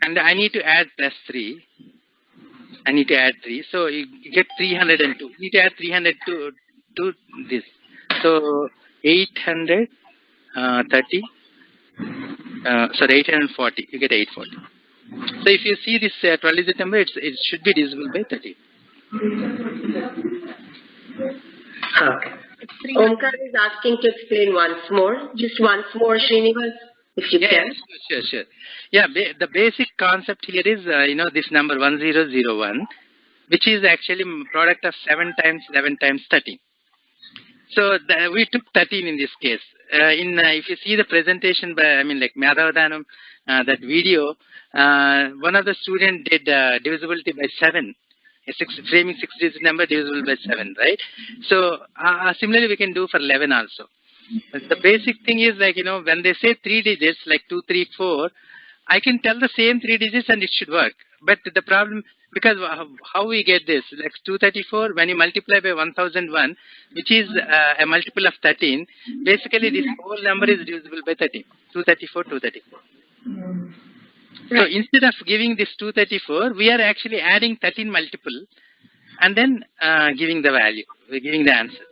and I need to add plus 3. I need to add 3. So you get 302. You need to add 300 to this. So 830. 840. You get 840. So if you see this 12-digit number, it should be divisible by 30. Okay. Omkar is asking to explain once more. Just once more, Srinivas, if you can. Sure. Yeah, the basic concept here is, this number 1001, which is actually product of 7 times 11 times 13. So we took 13 in this case. If you see the presentation by, Madhavadanam, that video, one of the students did divisibility by 7. Framing 6-digit number divisible by 7, right? So similarly, we can do for 11 also. But the basic thing is when they say 3 digits like 2, 3, 4, I can tell the same 3 digits and it should work. But the problem, because how we get this, like 234, when you multiply by 1001, which is a multiple of 13, basically this whole number is divisible by 13. 234, 234. So instead of giving this 234, we are actually adding 13 multiple and then giving the value, giving the answer.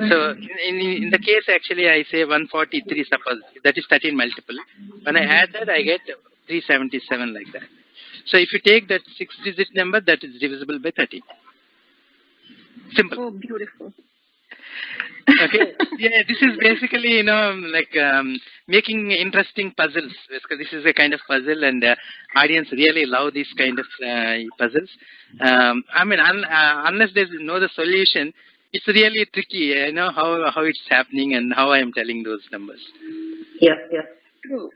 So in the case actually I say 143, suppose that is 13 multiple. When I add that, I get 377 like that. So if you take that 6-digit number, that is divisible by 13. Simple. Oh, beautiful. Okay. Yeah, this is basically, making interesting puzzles. Because this is a kind of puzzle, and audience really love this kind of puzzles. Unless they know the solution, it's really tricky. How it's happening and how I am telling those numbers. Yeah.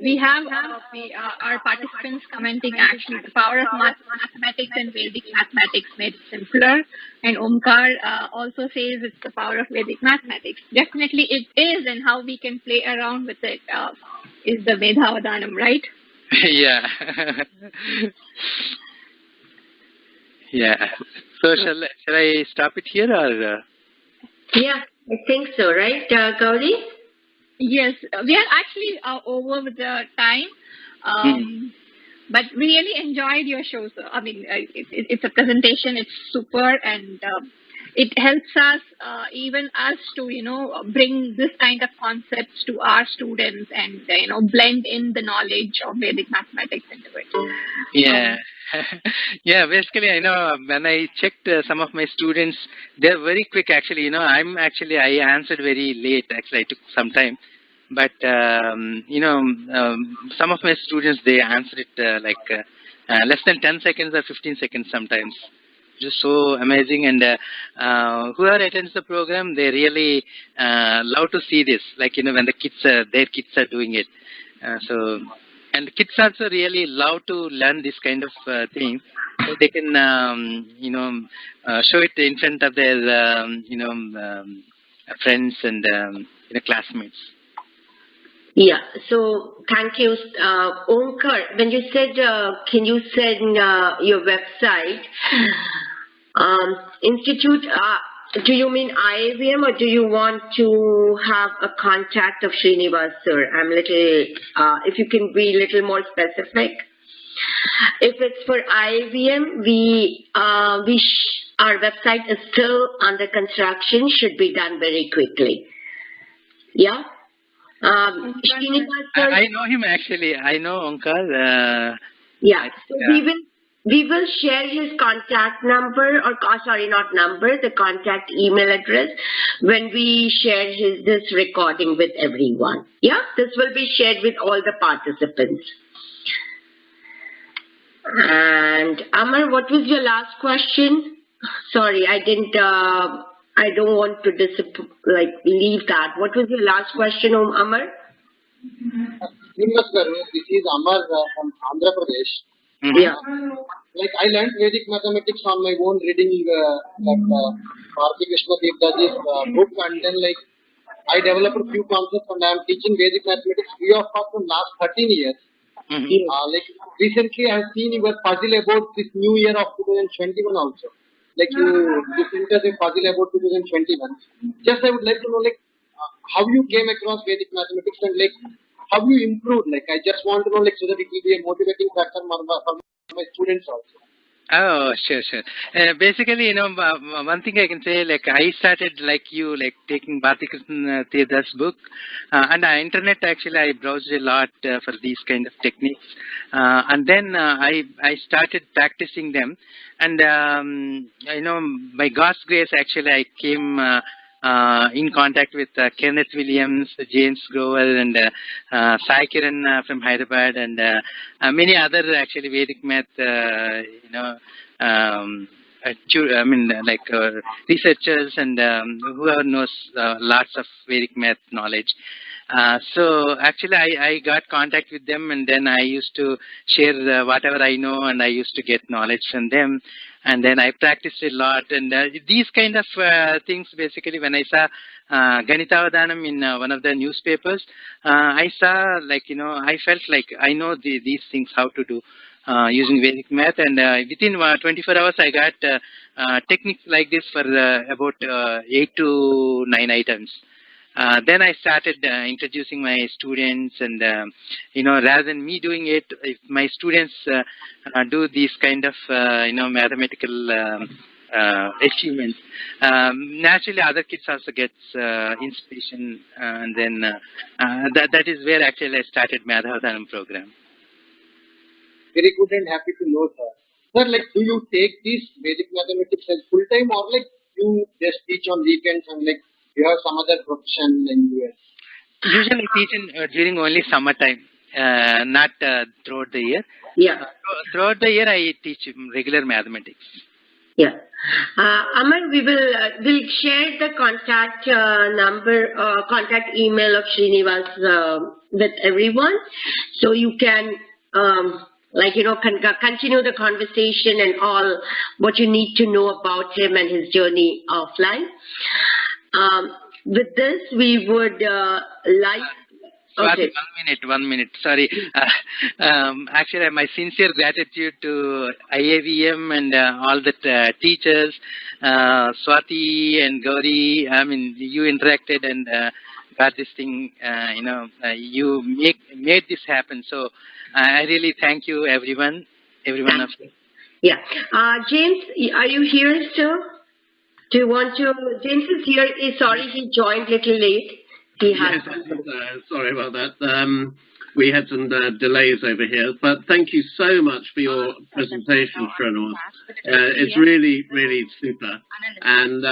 We have our participants commenting actually the power of mathematics and Vedic mathematics made simpler. And Omkar also says it's the power of Vedic mathematics. Definitely it is, and how we can play around with it is the Medhavadanam, right? Yeah. Yeah. So shall I stop it here or? Yeah, I think so, right, Gauri? Yes, we are actually over with the time, but we really enjoyed your show. So, it's a presentation. It's super, and it helps us, even us, to bring this kind of concepts to our students and blend in the knowledge of Vedic mathematics into it. Yeah. Yeah, basically, I know when I checked some of my students, they're very quick actually. I answered very late actually. I took some time. But, some of my students, they answer it less than 10 seconds or 15 seconds sometimes. Just so amazing. And whoever attends the program, they really love to see this. When their kids are doing it. And the kids also really love to learn this kind of thing. So they can, show it in front of their, friends and, classmates. Yeah, so thank you. Omkar, when you said, can you send your website, institute, do you mean IAVM or do you want to have a contact of Srinivas, sir? If you can be a little more specific. If it's for IAVM, our website is still under construction, should be done very quickly. Yeah? Srinivas, sir, I know him actually. I know Omkar. Yeah, so we will share his contact number, or not number, the contact email address when we share this recording with everyone. Yeah, this will be shared with all the participants. And Amar, what was your last question? Sorry, I don't want to leave that. What was your last question, Amar? This is Amar from Andhra Pradesh. Yeah. I learned Vedic mathematics on my own, reading Bharati Krishna Deepdaji's book, and then I developed a few concepts, and I am teaching Vedic mathematics free of cost from last 13 years. Recently I have seen your puzzle about this new year of 2021 also. You sent us a puzzle about 2021. Just I would like to know how you came across Vedic mathematics and how you improved? Like, I just want to know, like, so that it will be a motivating factor for my students also. Oh, sure, sure. Basically, one thing I can say, like I started like you, like taking Bharti Krishnan Tirtha's book, and internet actually I browsed a lot for these kind of techniques, and then I started practicing them, and by God's grace, actually I came. In contact with Kenneth Williams, James Grover, and Sai Kiran from Hyderabad, and many other actually Vedic math, researchers and whoever knows lots of Vedic math knowledge. So actually, I got contact with them, and then I used to share whatever I know, and I used to get knowledge from them. And then I practiced a lot, and these kind of things. Basically, when I saw Ganitavadanam in one of the newspapers, I saw I felt like I know these things how to do. Using Vedic math, and within 24 hours I got techniques like this for about 8 to 9 items. Then I started introducing my students, and rather than me doing it, if my students do these kind of mathematical achievements, naturally other kids also gets inspiration, and then that is where actually I started Madhavadanam program. Very good and happy to know, sir. Sir, like, do you take this Vedic mathematics as full time, or like you just teach on weekends and like you have some other profession in US? Usually I teach during only summertime, not throughout the year. Yeah. Throughout the year I teach regular mathematics. Yeah. Amar, we'll share the contact contact email of Srinivas with everyone, so you can continue the conversation and all what you need to know about him and his journey offline. With this, we would like. Okay. 1 minute. Sorry. Actually, my sincere gratitude to IAVM and all the teachers, Swati and Gauri. I mean, you interacted and got this thing. You made this happen. So I really thank you, everyone of you. Yeah. James, are you here still? Do you want to? James is here. Sorry, he joined a little late. Yes, sorry about that. We had some delays over here, but thank you so much for your presentation, Srinivas. It's really, really super and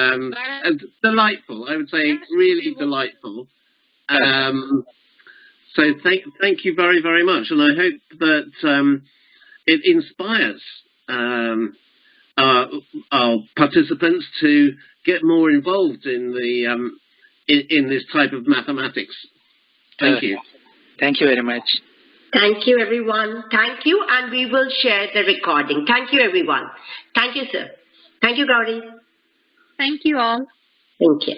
delightful. I would say really delightful. So thank you very, very much, and I hope that it inspires our participants to get more involved in the in this type of mathematics. Thank you. Thank you very much. Thank you, everyone. Thank you, and we will share the recording. Thank you, everyone. Thank you, sir. Thank you, Gauri. Thank you all. Thank you.